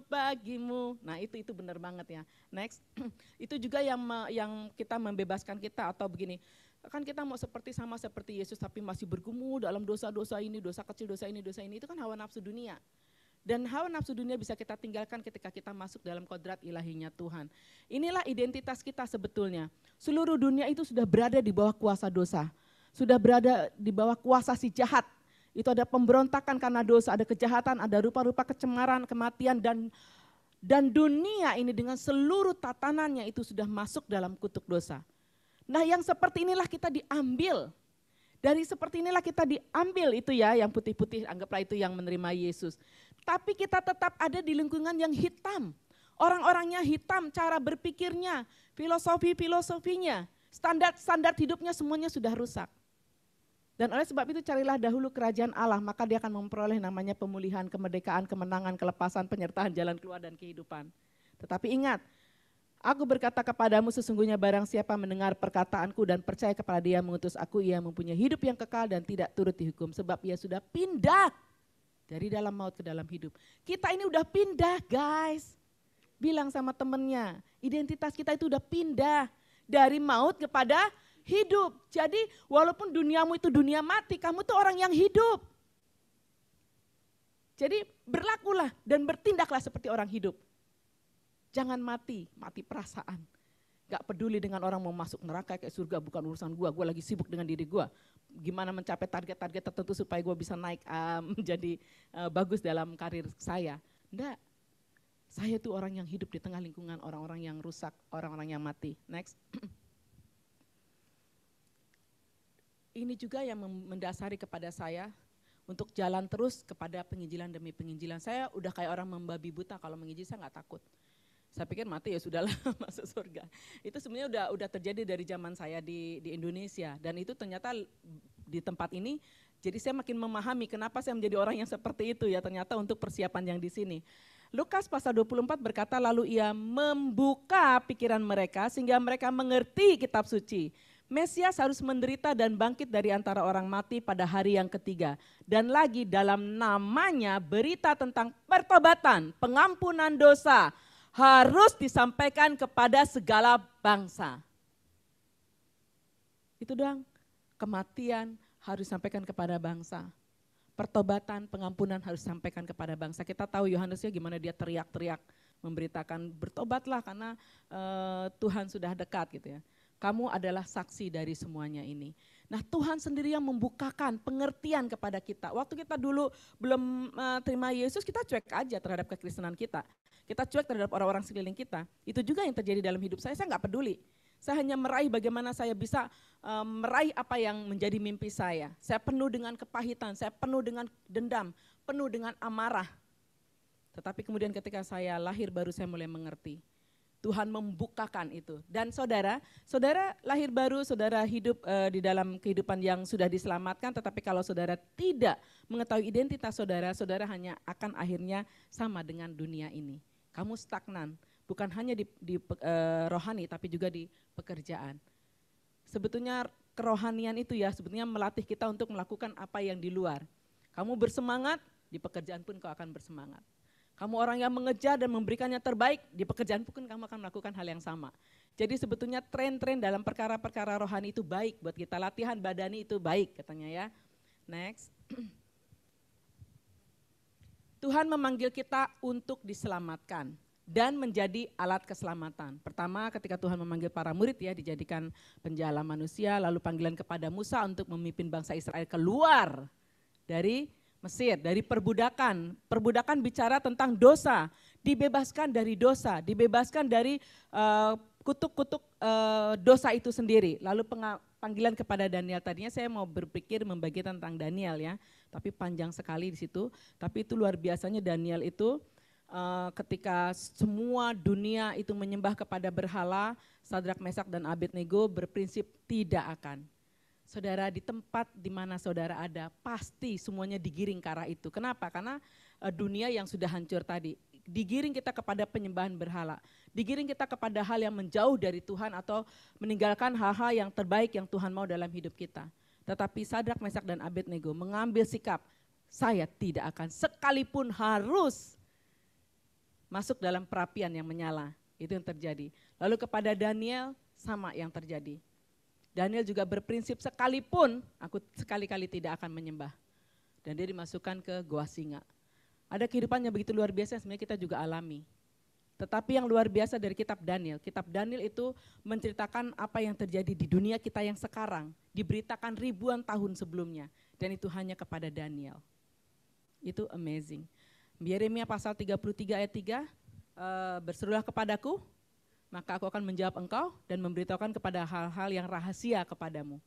bagimu. Nah itu benar banget ya. Next, itu juga yang kita membebaskan kita atau begini. Kan kita mau sama seperti Yesus tapi masih bergumul dalam dosa-dosa ini, dosa kecil, dosa ini. Itu kan hawa nafsu dunia. Dan hawa nafsu dunia bisa kita tinggalkan ketika kita masuk dalam kodrat ilahinya Tuhan. Inilah identitas kita sebetulnya. Seluruh dunia itu sudah berada di bawah kuasa dosa. Sudah berada di bawah kuasa si jahat. Itu ada pemberontakan karena dosa, ada kejahatan, ada rupa-rupa kecemaran, kematian, dan dunia ini dengan seluruh tatanannya itu sudah masuk dalam kutuk dosa. Nah yang seperti inilah kita diambil, dari seperti inilah kita diambil itu ya, yang putih-putih anggaplah itu yang menerima Yesus. Tapi kita tetap ada di lingkungan yang hitam, orang-orangnya hitam, cara berpikirnya, filosofinya, standar hidupnya semuanya sudah rusak. Dan oleh sebab itu carilah dahulu kerajaan Allah, maka dia akan memperoleh namanya pemulihan, kemerdekaan, kemenangan, kelepasan, penyertaan, jalan keluar dan kehidupan. Tetapi ingat, aku berkata kepadamu sesungguhnya barang siapa mendengar perkataanku dan percaya kepada dia mengutus aku, ia mempunyai hidup yang kekal dan tidak turut dihukum. Sebab ia sudah pindah dari dalam maut ke dalam hidup. Kita ini udah pindah guys. Bilang sama temennya, identitas kita itu udah pindah dari maut kepada hidup. Jadi walaupun duniamu itu dunia mati, kamu tuh orang yang hidup. Jadi berlakulah dan bertindaklah seperti orang hidup. Jangan mati perasaan. Gak peduli dengan orang mau masuk neraka kayak surga, bukan urusan gue lagi sibuk dengan diri gue. Gimana mencapai target-target tertentu supaya gue bisa naik menjadi bagus dalam karir saya. Enggak, saya tuh orang yang hidup di tengah lingkungan orang-orang yang rusak, orang-orang yang mati. Next. Ini juga yang mendasari kepada saya untuk jalan terus kepada penginjilan demi penginjilan. Saya udah kayak orang membabi buta, kalau menginjil saya nggak takut. Saya pikir mati ya sudahlah masuk surga. Itu sebenarnya udah terjadi dari zaman saya di Indonesia, dan itu ternyata di tempat ini jadi saya makin memahami kenapa saya menjadi orang yang seperti itu ya, ternyata untuk persiapan yang di sini. Lukas pasal 24 berkata, lalu ia membuka pikiran mereka sehingga mereka mengerti kitab suci. Mesias harus menderita dan bangkit dari antara orang mati pada hari yang ketiga. Dan lagi dalam namanya berita tentang pertobatan, pengampunan dosa harus disampaikan kepada segala bangsa. Itu doang, kematian harus disampaikan kepada bangsa. Pertobatan, pengampunan harus disampaikan kepada bangsa. Kita tahu Yohanesnya gimana dia teriak-teriak memberitakan bertobatlah karena Tuhan sudah dekat gitu ya. Kamu adalah saksi dari semuanya ini. Nah Tuhan sendiri yang membukakan pengertian kepada kita. Waktu kita dulu belum terima Yesus, kita cuek aja terhadap kekristenan kita. Kita cuek terhadap orang-orang sekeliling kita. Itu juga yang terjadi dalam hidup saya nggak peduli. Saya hanya meraih bagaimana saya bisa meraih apa yang menjadi mimpi saya. Saya penuh dengan kepahitan, saya penuh dengan dendam, penuh dengan amarah. Tetapi kemudian ketika saya lahir baru saya mulai mengerti. Tuhan membukakan itu. Dan saudara lahir baru, saudara hidup di dalam kehidupan yang sudah diselamatkan, tetapi kalau saudara tidak mengetahui identitas saudara, saudara hanya akan akhirnya sama dengan dunia ini. Kamu stagnan, bukan hanya di rohani tapi juga di pekerjaan. Sebetulnya kerohanian itu ya sebetulnya melatih kita untuk melakukan apa yang di luar. Kamu bersemangat, di pekerjaan pun kau akan bersemangat. Kamu orang yang mengejar dan memberikan yang terbaik, di pekerjaan pun kamu akan melakukan hal yang sama. Jadi sebetulnya tren-tren dalam perkara-perkara rohani itu baik buat kita, latihan badani itu baik katanya ya. Next. Tuhan memanggil kita untuk diselamatkan dan menjadi alat keselamatan. Pertama ketika Tuhan memanggil para murid ya, dijadikan penjala manusia, lalu panggilan kepada Musa untuk memimpin bangsa Israel keluar dari Mesir, dari perbudakan. Perbudakan bicara tentang dosa, dibebaskan dari dosa, dibebaskan dari kutuk-kutuk dosa itu sendiri. Lalu panggilan kepada Daniel, tadinya saya mau berpikir membagi tentang Daniel ya, tapi panjang sekali di situ. Tapi itu luar biasanya Daniel itu ketika semua dunia itu menyembah kepada berhala, Sadrak, Mesak, dan Abednego berprinsip tidak akan. Saudara, di tempat di mana saudara ada, pasti semuanya digiring ke arah itu. Kenapa? Karena dunia yang sudah hancur tadi, digiring kita kepada penyembahan berhala, digiring kita kepada hal yang menjauh dari Tuhan atau meninggalkan hal-hal yang terbaik yang Tuhan mau dalam hidup kita. Tetapi Sadrak, Mesak, dan Abednego mengambil sikap, saya tidak akan sekalipun harus masuk dalam perapian yang menyala. Itu yang terjadi. Lalu kepada Daniel sama yang terjadi. Daniel juga berprinsip sekalipun aku sekali-kali tidak akan menyembah. Dan dia dimasukkan ke gua singa. Ada kehidupan yang begitu luar biasa yang sebenarnya kita juga alami. Tetapi yang luar biasa dari kitab Daniel itu menceritakan apa yang terjadi di dunia kita yang sekarang. Diberitakan ribuan tahun sebelumnya. Dan itu hanya kepada Daniel. Itu amazing. Yeremia pasal 33 ayat 3, berserulah kepadaku, maka aku akan menjawab engkau dan memberitahukan kepada hal-hal yang rahasia kepadamu.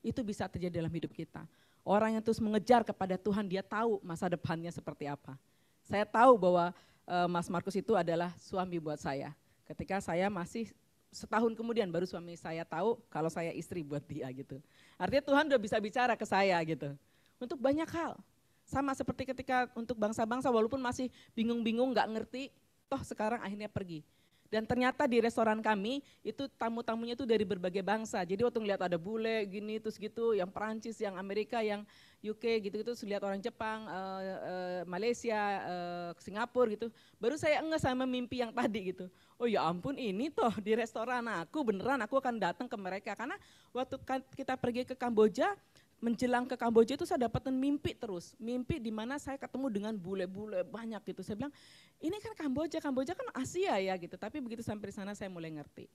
Itu bisa terjadi dalam hidup kita. Orang yang terus mengejar kepada Tuhan, dia tahu masa depannya seperti apa. Saya tahu bahwa Mas Markus itu adalah suami buat saya. Ketika saya masih setahun kemudian baru suami saya tahu kalau saya istri buat dia gitu. Artinya Tuhan udah bisa bicara ke saya gitu. Untuk banyak hal. Sama seperti ketika untuk bangsa-bangsa walaupun masih bingung-bingung gak ngerti, toh sekarang akhirnya pergi. Dan ternyata di restoran kami itu tamu-tamunya itu dari berbagai bangsa. Jadi waktu ngeliat ada bule gini terus gitu, yang Perancis, yang Amerika, yang UK gitu-gitu, lihat orang Jepang, Malaysia, Singapura gitu. Baru saya enggak sama mimpi yang tadi gitu. Oh ya ampun ini toh di restoran aku beneran aku akan datang ke mereka. Karena waktu kita pergi ke Kamboja, menjelang ke Kamboja itu saya dapatin mimpi terus. Mimpi di mana saya ketemu dengan bule-bule banyak gitu. Saya bilang, ini kan Kamboja kan Asia ya gitu. Tapi begitu sampai di sana saya mulai ngerti.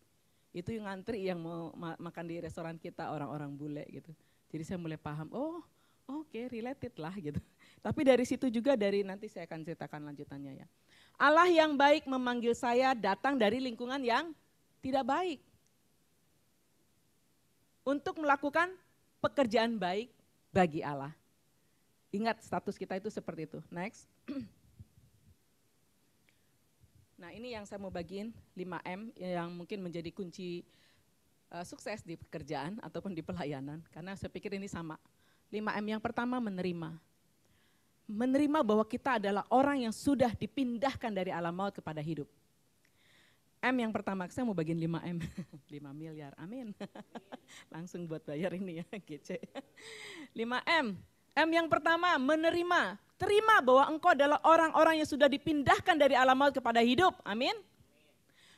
Itu yang ngantri yang mau makan di restoran kita orang-orang bule gitu. Jadi saya mulai paham, oh oke, related lah gitu. Tapi dari situ juga nanti saya akan ceritakan lanjutannya ya. Allah yang baik memanggil saya datang dari lingkungan yang tidak baik. Untuk melakukan pekerjaan baik bagi Allah. Ingat status kita itu seperti itu. Next. Nah ini yang saya mau bagiin 5M yang mungkin menjadi kunci sukses di pekerjaan ataupun di pelayanan. Karena saya pikir ini sama. 5M yang pertama menerima. Menerima bahwa kita adalah orang yang sudah dipindahkan dari alam maut kepada hidup. M yang pertama, saya mau bagiin 5M, 5 miliar, amin. Langsung buat bayar ini ya, GC. 5M, M yang pertama menerima, terima bahwa engkau adalah orang-orang yang sudah dipindahkan dari alam maut kepada hidup, amin.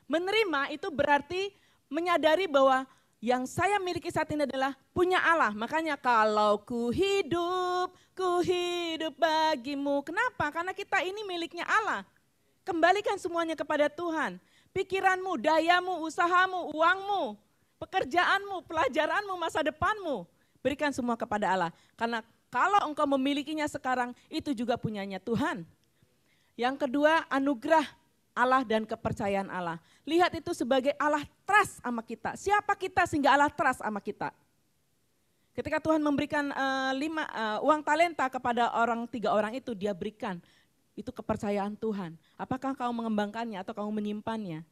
Menerima itu berarti menyadari bahwa yang saya miliki saat ini adalah punya Allah. Makanya kalau ku hidup bagimu. Kenapa? Karena kita ini miliknya Allah. Kembalikan semuanya kepada Tuhan. Pikiranmu, dayamu, usahamu, uangmu, pekerjaanmu, pelajaranmu, masa depanmu. Berikan semua kepada Allah. Karena kalau engkau memilikinya sekarang, itu juga punyanya Tuhan. Yang kedua, anugerah Allah dan kepercayaan Allah. Lihat itu sebagai Allah trust sama kita. Siapa kita sehingga Allah trust sama kita? Ketika Tuhan memberikan 5 uang talenta kepada 3 orang itu, dia berikan. Itu kepercayaan Tuhan. Apakah kau mengembangkannya atau kau menyimpannya?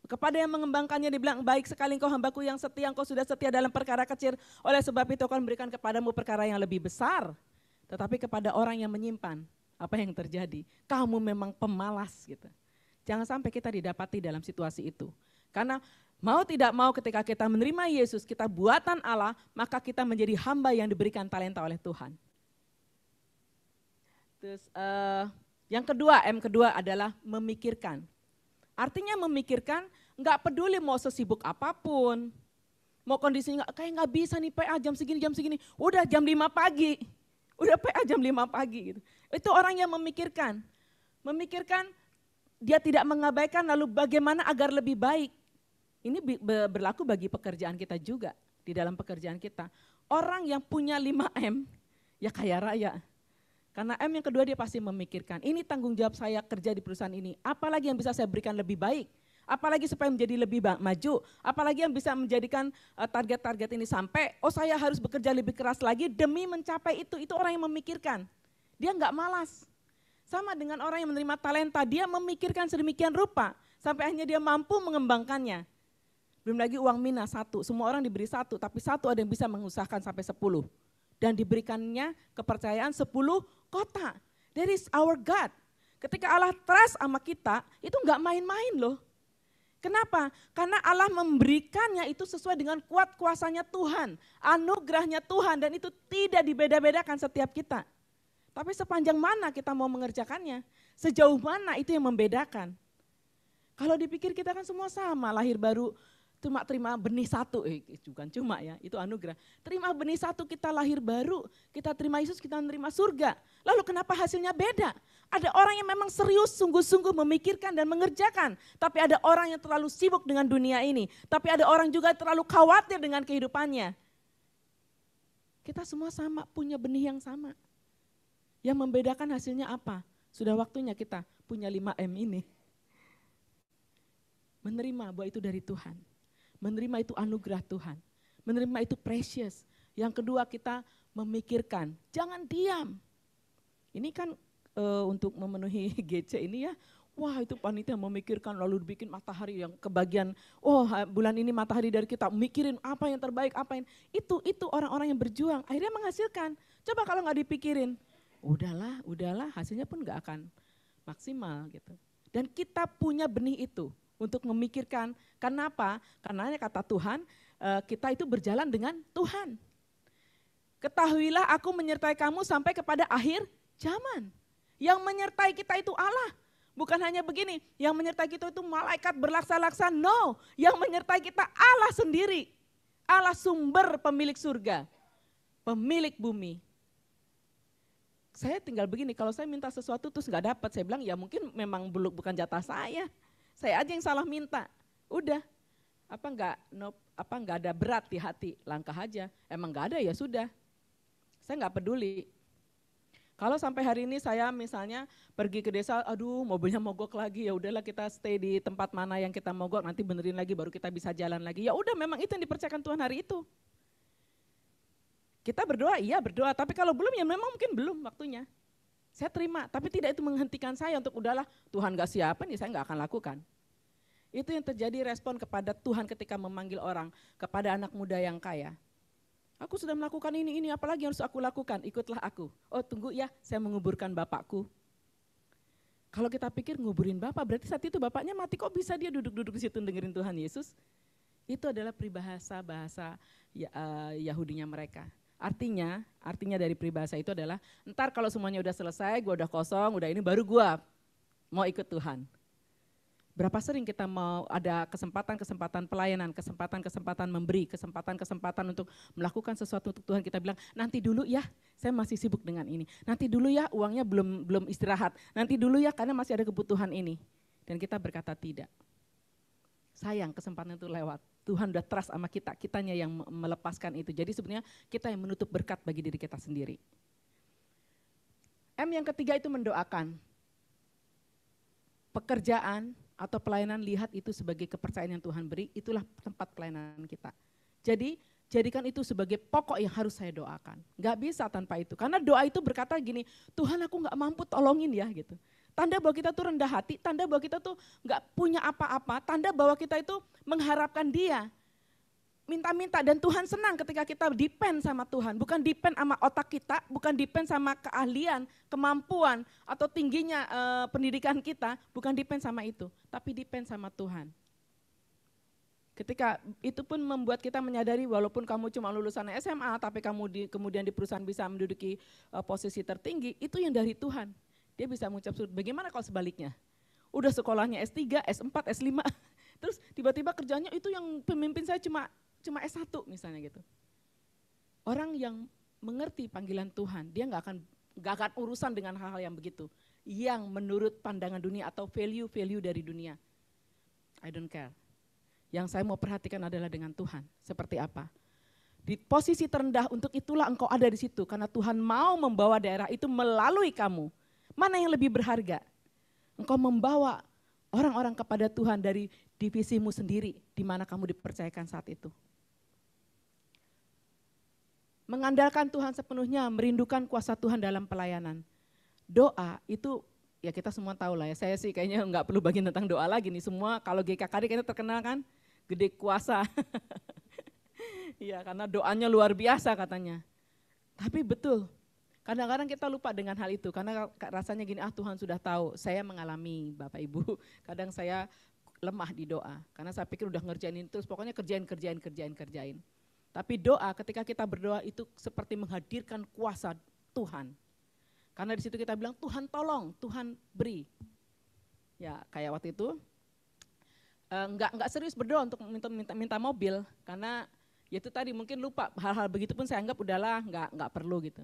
Kepada yang mengembangkannya dibilang, baik sekali engkau hambaku yang setia, engkau sudah setia dalam perkara kecil. Oleh sebab itu aku akan memberikan kepadamu perkara yang lebih besar. Tetapi kepada orang yang menyimpan, apa yang terjadi? Kamu memang pemalas gitu. Jangan sampai kita didapati dalam situasi itu. Karena mau tidak mau ketika kita menerima Yesus, kita buatan Allah, maka kita menjadi hamba yang diberikan talenta oleh Tuhan. Terus yang kedua, M kedua adalah memikirkan. Artinya memikirkan, nggak peduli mau sesibuk apapun, mau kondisinya kayak nggak bisa nih PA jam segini, udah jam 5 pagi, udah PA jam 5 pagi gitu. Itu orang yang memikirkan dia tidak mengabaikan lalu bagaimana agar lebih baik. Ini berlaku bagi pekerjaan kita juga, di dalam pekerjaan kita. Orang yang punya 5M, ya kaya raya. Karena M yang kedua dia pasti memikirkan, ini tanggung jawab saya kerja di perusahaan ini, apalagi yang bisa saya berikan lebih baik, apalagi supaya menjadi lebih maju, apalagi yang bisa menjadikan target-target ini sampai, saya harus bekerja lebih keras lagi demi mencapai itu orang yang memikirkan. Dia enggak malas. Sama dengan orang yang menerima talenta, dia memikirkan sedemikian rupa sampai akhirnya dia mampu mengembangkannya. Belum lagi uang mina 1, semua orang diberi 1, tapi 1 ada yang bisa mengusahakan sampai 10. Dan diberikannya kepercayaan 10 kota. That is our God. Ketika Allah trust sama kita, itu enggak main-main loh. Kenapa? Karena Allah memberikannya itu sesuai dengan kuat kuasanya Tuhan, anugerahnya Tuhan, dan itu tidak dibeda-bedakan setiap kita. Tapi sepanjang mana kita mau mengerjakannya, sejauh mana itu yang membedakan. Kalau dipikir kita kan semua sama, lahir baru cuma terima benih 1, bukan cuma ya, itu anugerah. Terima benih 1 kita lahir baru, kita terima Yesus, kita menerima surga. Lalu kenapa hasilnya beda? Ada orang yang memang serius, sungguh-sungguh memikirkan dan mengerjakan. Tapi ada orang yang terlalu sibuk dengan dunia ini. Tapi ada orang juga terlalu khawatir dengan kehidupannya. Kita semua sama, punya benih yang sama. Yang membedakan hasilnya apa? Sudah waktunya kita punya 5M ini. Menerima bahwa itu dari Tuhan. Menerima itu anugerah Tuhan. Menerima itu precious. Yang kedua kita memikirkan, jangan diam. Ini kan untuk memenuhi GC ini ya, wah itu panitia memikirkan lalu dibikin matahari yang kebagian, bulan ini matahari dari kita, mikirin apa yang terbaik, apa yang, itu orang-orang yang berjuang, akhirnya menghasilkan. Coba kalau nggak dipikirin, udahlah hasilnya pun nggak akan maksimal gitu. Dan kita punya benih itu untuk memikirkan, kenapa? Karena kata Tuhan, kita itu berjalan dengan Tuhan. Ketahuilah aku menyertai kamu sampai kepada akhir zaman. Yang menyertai kita itu Allah. Bukan hanya begini, yang menyertai kita itu malaikat berlaksa-laksa, no. Yang menyertai kita Allah sendiri. Allah sumber pemilik surga, pemilik bumi. Saya tinggal begini, kalau saya minta sesuatu terus nggak dapat, saya bilang ya mungkin memang bukan jatah saya. Saya aja yang salah minta. Udah. Apa enggak ada berat di hati, langkah aja. Emang enggak ada ya sudah. Saya enggak peduli. Kalau sampai hari ini saya misalnya pergi ke desa, aduh mobilnya mogok lagi, ya udahlah kita stay di tempat mana yang kita mogok, nanti benerin lagi baru kita bisa jalan lagi. Ya udah memang itu yang dipercayakan Tuhan hari itu. Kita berdoa, iya berdoa, tapi kalau belum ya memang mungkin belum waktunya. Saya terima, tapi tidak itu menghentikan saya untuk udahlah Tuhan gak siapa nih, saya gak akan lakukan. Itu yang terjadi respon kepada Tuhan ketika memanggil orang, kepada anak muda yang kaya. Aku sudah melakukan ini, apalagi yang harus aku lakukan, ikutlah aku. Oh tunggu ya, saya menguburkan bapakku. Kalau kita pikir nguburin bapak, berarti saat itu bapaknya mati, kok bisa dia duduk-duduk di situ dengerin Tuhan Yesus? Itu adalah peribahasa bahasa Yahudinya mereka. Artinya dari peribahasa itu adalah, ntar kalau semuanya udah selesai, gue udah kosong, udah ini baru gue mau ikut Tuhan. Berapa sering kita mau ada kesempatan pelayanan, kesempatan memberi, kesempatan untuk melakukan sesuatu untuk Tuhan, kita bilang nanti dulu ya, saya masih sibuk dengan ini. Nanti dulu ya, uangnya belum istirahat. Nanti dulu ya, karena masih ada kebutuhan ini. Dan kita berkata tidak. Sayang kesempatan itu lewat. Tuhan udah trust sama kita, kitanya yang melepaskan itu. Jadi sebenarnya kita yang menutup berkat bagi diri kita sendiri. M yang ketiga itu mendoakan. Pekerjaan atau pelayanan, lihat itu sebagai kepercayaan yang Tuhan beri, itulah tempat pelayanan kita. Jadi jadikan itu sebagai pokok yang harus saya doakan. Gak bisa tanpa itu, karena doa itu berkata gini, Tuhan aku gak mampu tolongin ya gitu. Tanda bahwa kita tuh rendah hati, tanda bahwa kita tuh gak punya apa-apa, tanda bahwa kita itu mengharapkan Dia. Minta-minta dan Tuhan senang ketika kita depend sama Tuhan, bukan depend sama otak kita, bukan depend sama keahlian, kemampuan atau tingginya pendidikan kita, bukan depend sama itu, tapi depend sama Tuhan. Ketika itu pun membuat kita menyadari walaupun kamu cuma lulusan SMA, tapi kamu kemudian di perusahaan bisa menduduki posisi tertinggi, itu yang dari Tuhan. Dia bisa mengucap, bagaimana kalau sebaliknya? Udah sekolahnya S3, S4, S5, terus tiba-tiba kerjanya itu yang pemimpin saya cuma S1 misalnya gitu. Orang yang mengerti panggilan Tuhan, dia gak akan urusan dengan hal-hal yang begitu. Yang menurut pandangan dunia atau value dari dunia. I don't care. Yang saya mau perhatikan adalah dengan Tuhan, seperti apa. Di posisi terendah untuk itulah engkau ada di situ, karena Tuhan mau membawa daerah itu melalui kamu. Mana yang lebih berharga? Engkau membawa orang-orang kepada Tuhan dari divisimu sendiri, di mana kamu dipercayakan saat itu. Mengandalkan Tuhan sepenuhnya, merindukan kuasa Tuhan dalam pelayanan. Doa itu ya kita semua tahu lah ya, saya sih kayaknya nggak perlu bagian tentang doa lagi nih, semua kalau GKKD kayaknya terkenal kan, gede kuasa. Iya, karena doanya luar biasa katanya. Tapi betul, kadang-kadang kita lupa dengan hal itu, karena rasanya gini, Tuhan sudah tahu, saya mengalami Bapak Ibu, kadang saya lemah di doa, karena saya pikir udah ngerjain terus, pokoknya kerjain. Tapi doa, ketika kita berdoa itu seperti menghadirkan kuasa Tuhan. Karena di situ kita bilang, Tuhan tolong, Tuhan beri. Ya kayak waktu itu, enggak serius berdoa untuk minta mobil, karena ya itu tadi mungkin lupa, hal-hal begitu pun saya anggap udahlah, enggak perlu gitu.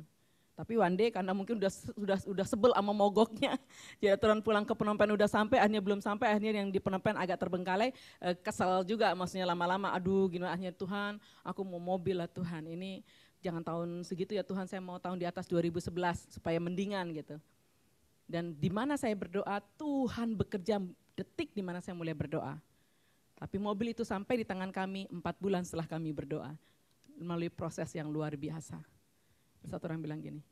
Tapi one day karena mungkin udah sebel sama mogoknya, jadi turun pulang ke Phnom Penh udah sampai, akhirnya belum sampai, akhirnya yang di Phnom Penh agak terbengkalai, kesel juga maksudnya lama-lama, aduh gimana, akhirnya Tuhan aku mau mobil lah Tuhan, ini jangan tahun segitu ya Tuhan, saya mau tahun di atas 2011 supaya mendingan gitu. Dan di mana saya berdoa, Tuhan bekerja detik di mana saya mulai berdoa. Tapi mobil itu sampai di tangan kami 4 bulan setelah kami berdoa, melalui proses yang luar biasa. Satu orang bilang gini,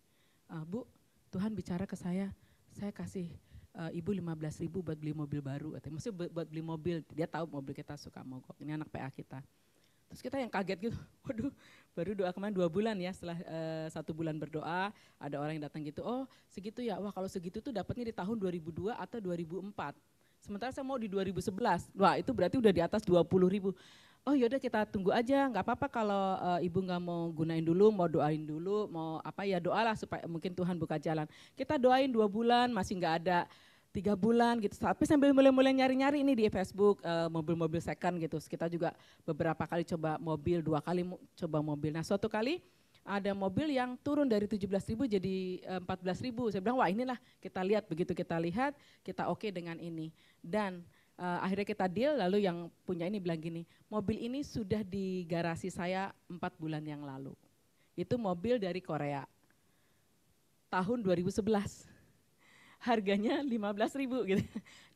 Bu, Tuhan bicara ke saya kasih Ibu 15.000 buat beli mobil baru. Maksudnya buat beli mobil, dia tahu mobil kita suka mogok, ini anak PA kita. Terus kita yang kaget gitu, waduh baru doa kemarin 2 bulan ya, setelah 1 bulan berdoa, ada orang yang datang gitu, oh segitu ya, wah kalau segitu tuh dapatnya di tahun 2002 atau 2004. Sementara saya mau di 2011, wah itu berarti udah di atas 20.000. Oh yaudah kita tunggu aja, nggak apa-apa kalau ibu nggak mau gunain dulu, mau doain dulu, mau apa ya doalah supaya mungkin Tuhan buka jalan. Kita doain 2 bulan, masih nggak ada 3 bulan gitu. Tapi sambil mulai nyari-nyari ini di Facebook, mobil-mobil second gitu. Kita juga beberapa kali coba mobil, 2 kali coba mobil. Nah suatu kali ada mobil yang turun dari 17.000 jadi 14.000. Saya bilang wah inilah kita lihat, begitu kita lihat kita oke dengan ini. Dan akhirnya kita deal, lalu yang punya ini bilang gini, mobil ini sudah di garasi saya 4 bulan yang lalu. Itu mobil dari Korea, tahun 2011. Harganya 15.000 gitu.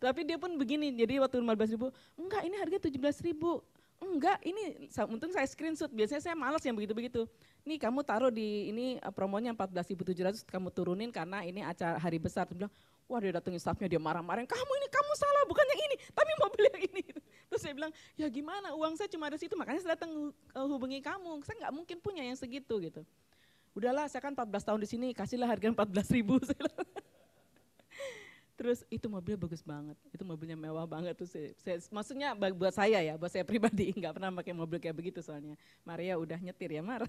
Tapi dia pun begini, jadi waktu 15.000, enggak ini harga 17.000. Enggak, ini untung saya screenshot, biasanya saya malas yang begitu-begitu. Nih kamu taruh di ini promonya 14.700, kamu turunin karena ini acara hari besar. Dia bilang, wah dia datengin staffnya, dia marah-marahin, kamu salah, bukan yang ini, tapi mobil yang ini. Terus saya bilang, ya gimana, uang saya cuma ada situ, makanya saya datang hubungi kamu, saya nggak mungkin punya yang segitu gitu. Udahlah, saya kan 14 tahun di sini, kasihlah harga 14.000. Terus itu mobil bagus banget, itu mobilnya mewah banget tuh. Maksudnya buat saya ya, buat saya pribadi nggak pernah pakai mobil kayak begitu soalnya. Maria udah nyetir ya Mar,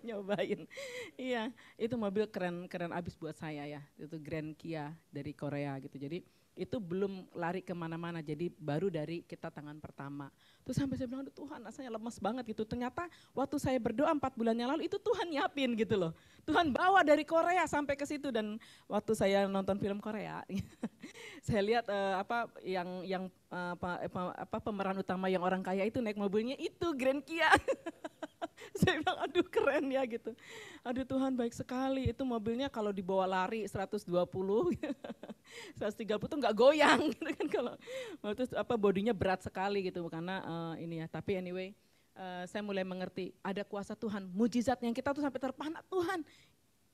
nyobain. Iya, itu mobil keren abis buat saya ya, itu Grand Kia dari Korea gitu. Jadi itu belum lari kemana-mana, jadi baru dari kita tangan pertama. Terus sampai saya bilang, Tuhan rasanya lemes banget gitu. Ternyata waktu saya berdoa 4 bulan yang lalu itu Tuhan nyiapin gitu loh. Tuhan bawa dari Korea sampai ke situ, dan waktu saya nonton film Korea, saya lihat pemeran utama yang orang kaya itu naik mobilnya itu Grand Kia. Saya bilang aduh keren ya gitu. Aduh Tuhan baik sekali, itu mobilnya kalau dibawa lari 120, 130 tuh nggak goyang gitu kan, kalau itu bodinya berat sekali gitu karena ini ya. Tapi anyway, saya mulai mengerti ada kuasa Tuhan, mujizat yang kita tuh sampai terpana, Tuhan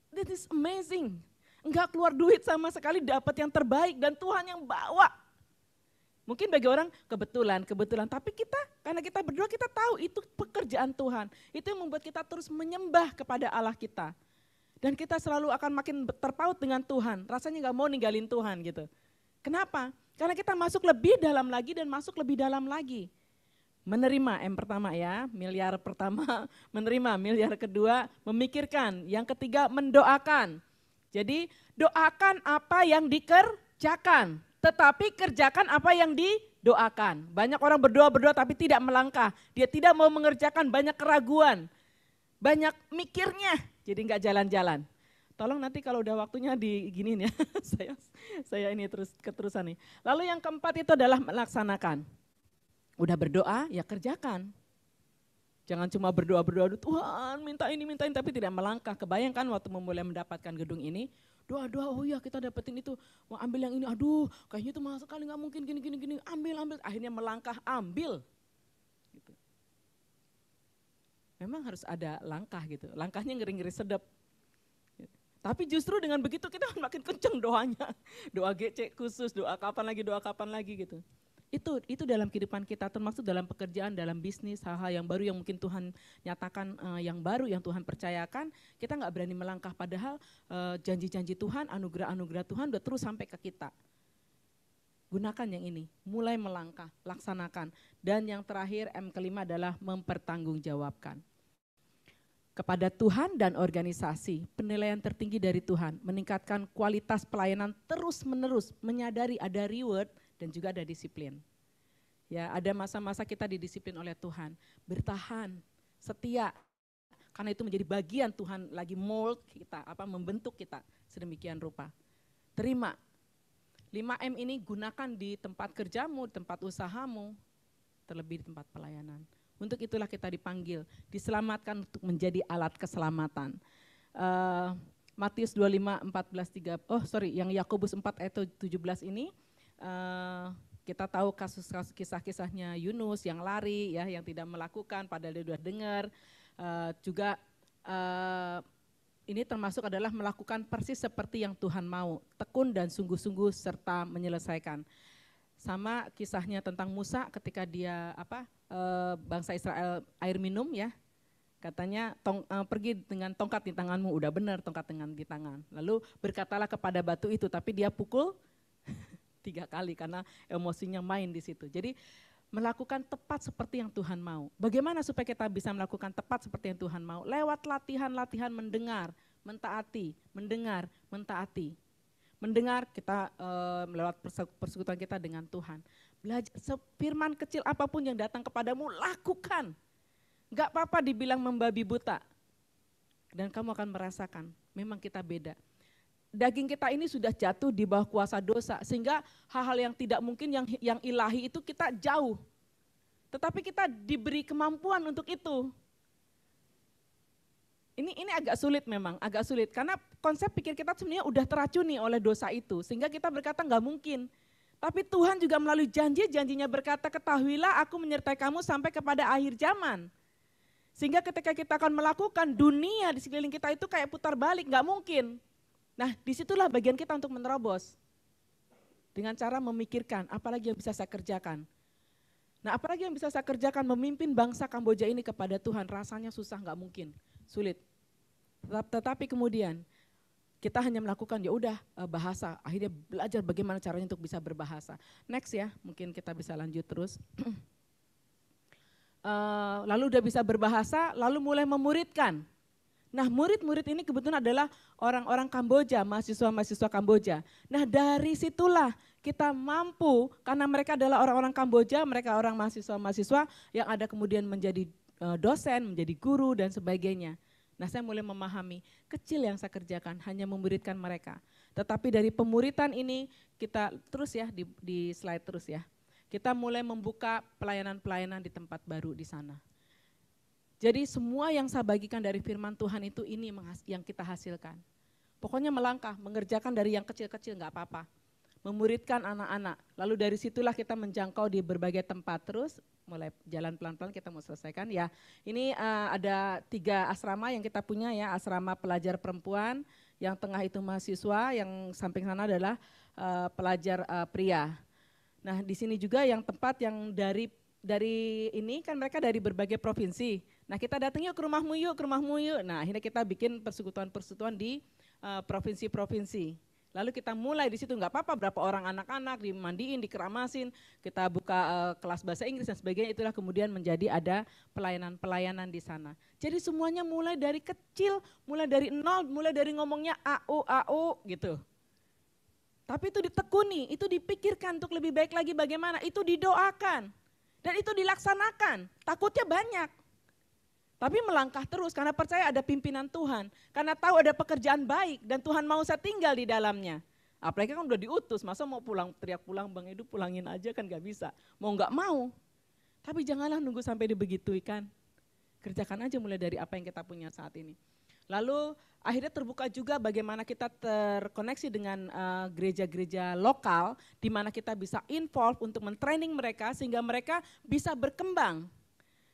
this is amazing. Enggak keluar duit sama sekali, dapat yang terbaik dan Tuhan yang bawa. Mungkin bagi orang kebetulan, tapi kita karena kita berdoa kita tahu itu pekerjaan Tuhan. Itu yang membuat kita terus menyembah kepada Allah kita. Dan kita selalu akan makin terpaut dengan Tuhan, rasanya gak mau ninggalin Tuhan gitu. Kenapa? Karena kita masuk lebih dalam lagi dan masuk lebih dalam lagi. Menerima, yang pertama ya, miliar pertama, menerima, miliar kedua, memikirkan, yang ketiga mendoakan. Jadi doakan apa yang dikerjakan, tetapi kerjakan apa yang didoakan. Banyak orang berdoa tapi tidak melangkah, dia tidak mau mengerjakan, banyak keraguan, banyak mikirnya, jadi enggak jalan-jalan. Tolong nanti kalau udah waktunya diginiin ya, saya ini terus keterusan nih. Lalu yang keempat itu adalah melaksanakan. Udah berdoa ya kerjakan. Jangan cuma berdoa, Tuhan minta ini, tapi tidak melangkah. Kebayangkan waktu memulai mendapatkan gedung ini, doa, oh iya kita dapetin itu, mau ambil yang ini, aduh kayaknya itu mahal sekali, gak mungkin gini, ambil. Akhirnya melangkah, ambil. Gitu. Memang harus ada langkah gitu, langkahnya ngeri-ngeri sedap. Tapi justru dengan begitu kita makin kenceng doanya. Doa GC khusus, doa kapan lagi gitu. Itu dalam kehidupan kita, termasuk dalam pekerjaan, dalam bisnis, hal-hal yang baru yang mungkin Tuhan nyatakan, yang baru yang Tuhan percayakan, kita nggak berani melangkah, padahal janji-janji Tuhan, anugerah-anugerah Tuhan udah terus sampai ke kita. Gunakan yang ini, mulai melangkah, laksanakan. Dan yang terakhir, M kelima adalah mempertanggungjawabkan. Kepada Tuhan dan organisasi, penilaian tertinggi dari Tuhan, meningkatkan kualitas pelayanan terus-menerus, menyadari ada reward dan juga ada disiplin. Ya, ada masa-masa kita didisiplin oleh Tuhan, bertahan, setia, karena itu menjadi bagian Tuhan lagi mold kita, membentuk kita sedemikian rupa. Terima. 5M ini gunakan di tempat kerjamu, tempat usahamu, terlebih di tempat pelayanan. Untuk itulah kita dipanggil, diselamatkan untuk menjadi alat keselamatan. Matius 25, 14, 3, yang Yakobus 4 ayat 17 ini, kita tahu kasus-kasus kisah-kisahnya Yunus yang lari, ya, yang tidak melakukan padahal dia sudah dengar. Juga ini termasuk adalah melakukan persis seperti yang Tuhan mau, tekun dan sungguh-sungguh serta menyelesaikan. Sama kisahnya tentang Musa ketika dia bangsa Israel air minum, ya, katanya pergi dengan tongkat di tanganmu, udah benar tongkat di tangan. Lalu berkatalah kepada batu itu, tapi dia pukul 3 kali karena emosinya main di situ. Jadi melakukan tepat seperti yang Tuhan mau. Bagaimana supaya kita bisa melakukan tepat seperti yang Tuhan mau? Lewat latihan-latihan mendengar, mentaati, mendengar, mentaati. Mendengar kita melewat persekutuan kita dengan Tuhan. Belajar firman kecil apapun yang datang kepadamu, lakukan. Enggak apa-apa dibilang membabi buta. Dan kamu akan merasakan, memang kita beda. Daging kita ini sudah jatuh di bawah kuasa dosa, sehingga hal-hal yang tidak mungkin, yang ilahi itu kita jauh. Tetapi kita diberi kemampuan untuk itu. Ini agak sulit memang, agak sulit. Karena konsep pikir kita sebenarnya udah teracuni oleh dosa itu. Sehingga kita berkata enggak mungkin. Tapi Tuhan juga melalui janjinya berkata, ketahuilah aku menyertai kamu sampai kepada akhir zaman. Sehingga ketika kita akan melakukan, dunia di sekeliling kita itu kayak putar balik, enggak mungkin. Nah, disitulah bagian kita untuk menerobos. Dengan cara memikirkan, apalagi yang bisa saya kerjakan. Nah, apalagi yang bisa saya kerjakan, memimpin bangsa Kamboja ini kepada Tuhan, rasanya susah, enggak mungkin. Sulit. Tetapi kemudian kita hanya melakukan ya udah bahasa, akhirnya belajar bagaimana caranya untuk bisa berbahasa. Next ya, mungkin kita bisa lanjut terus. Lalu udah bisa berbahasa, lalu mulai memuridkan. Nah, murid-murid ini kebetulan adalah orang-orang Kamboja, mahasiswa-mahasiswa Kamboja. Nah, dari situlah kita mampu, karena mereka adalah orang-orang Kamboja, mereka orang mahasiswa-mahasiswa yang ada kemudian menjadi dosen, menjadi guru dan sebagainya. Nah, saya mulai memahami, kecil yang saya kerjakan hanya memuridkan mereka. Tetapi dari pemuritan ini kita terus ya, di slide terus ya. Kita mulai membuka pelayanan-pelayanan di tempat baru di sana. Jadi semua yang saya bagikan dari firman Tuhan itu ini yang kita hasilkan. Pokoknya melangkah, mengerjakan dari yang kecil-kecil enggak apa-apa. Memuridkan anak-anak, lalu dari situlah kita menjangkau di berbagai tempat terus. Mulai jalan pelan-pelan kita mau selesaikan ya. Ini ada 3 asrama yang kita punya ya, asrama pelajar perempuan, yang tengah itu mahasiswa, yang samping sana adalah pelajar pria. Nah, di sini juga yang tempat yang dari ini kan mereka dari berbagai provinsi. Nah, kita datang yuk ke rumahmu yuk, Nah, akhirnya kita bikin persekutuan-persekutuan di provinsi-provinsi. Lalu kita mulai di situ, nggak apa-apa berapa orang anak-anak dimandiin, dikeramasin, kita buka kelas bahasa Inggris dan sebagainya, itulah kemudian menjadi ada pelayanan-pelayanan di sana. Jadi semuanya mulai dari kecil, mulai dari nol, mulai dari ngomongnya AU gitu. Tapi itu ditekuni, itu dipikirkan untuk lebih baik lagi bagaimana, itu didoakan dan itu dilaksanakan. Takutnya banyak. Tapi melangkah terus karena percaya ada pimpinan Tuhan. Karena tahu ada pekerjaan baik dan Tuhan mau saya tinggal di dalamnya. Apalagi kan udah diutus, masa mau pulang, teriak pulang, Bang Edu pulangin aja kan gak bisa. Mau gak mau. Tapi janganlah nunggu sampai dibegitui kan. Kerjakan aja mulai dari apa yang kita punya saat ini. Lalu akhirnya terbuka juga bagaimana kita terkoneksi dengan gereja-gereja lokal, di mana kita bisa involve untuk mentraining mereka sehingga mereka bisa berkembang.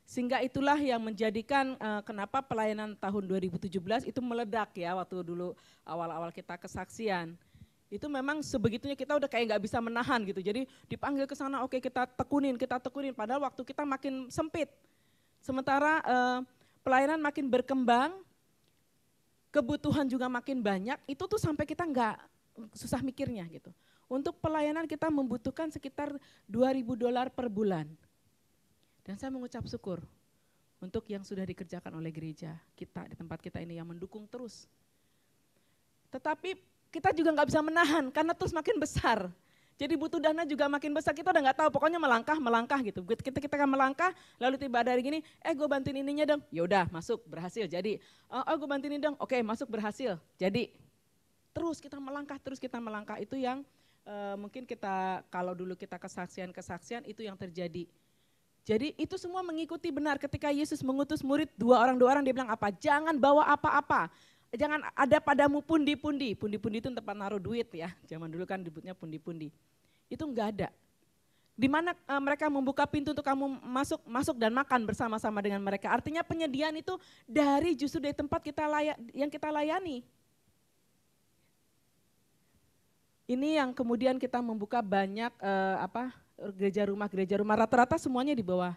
Sehingga itulah yang menjadikan kenapa pelayanan tahun 2017 itu meledak ya, waktu dulu awal-awal kita kesaksian. Itu memang sebegitunya kita udah kayak nggak bisa menahan gitu. Jadi dipanggil ke sana, oke kita tekunin. Padahal waktu kita makin sempit. Sementara pelayanan makin berkembang, kebutuhan juga makin banyak, itu tuh sampai kita nggak susah mikirnya gitu. Untuk pelayanan kita membutuhkan sekitar $2.000 per bulan. Dan saya mengucap syukur untuk yang sudah dikerjakan oleh gereja kita di tempat kita ini yang mendukung terus. Tetapi kita juga nggak bisa menahan karena terus makin besar. Jadi butuh dana juga makin besar, kita udah nggak tahu, pokoknya melangkah gitu. Kita akan melangkah, lalu tiba ada hari gini, gue bantuin ininya dong, yaudah masuk berhasil jadi. Gue bantuin ini dong, oke masuk berhasil jadi. Terus kita melangkah itu yang mungkin kita kalau dulu kita kesaksian itu yang terjadi. Jadi itu semua mengikuti benar ketika Yesus mengutus murid dua orang dia bilang apa? Jangan bawa apa-apa, jangan ada padamu pundi-pundi. Pundi-pundi itu tempat naruh duit ya, zaman dulu kan disebutnya pundi-pundi. Itu enggak ada. Di mana mereka membuka pintu untuk kamu masuk dan makan bersama-sama dengan mereka. Artinya penyediaan itu justru dari tempat yang kita layani. Ini yang kemudian kita membuka banyak gereja rumah rata-rata semuanya di bawah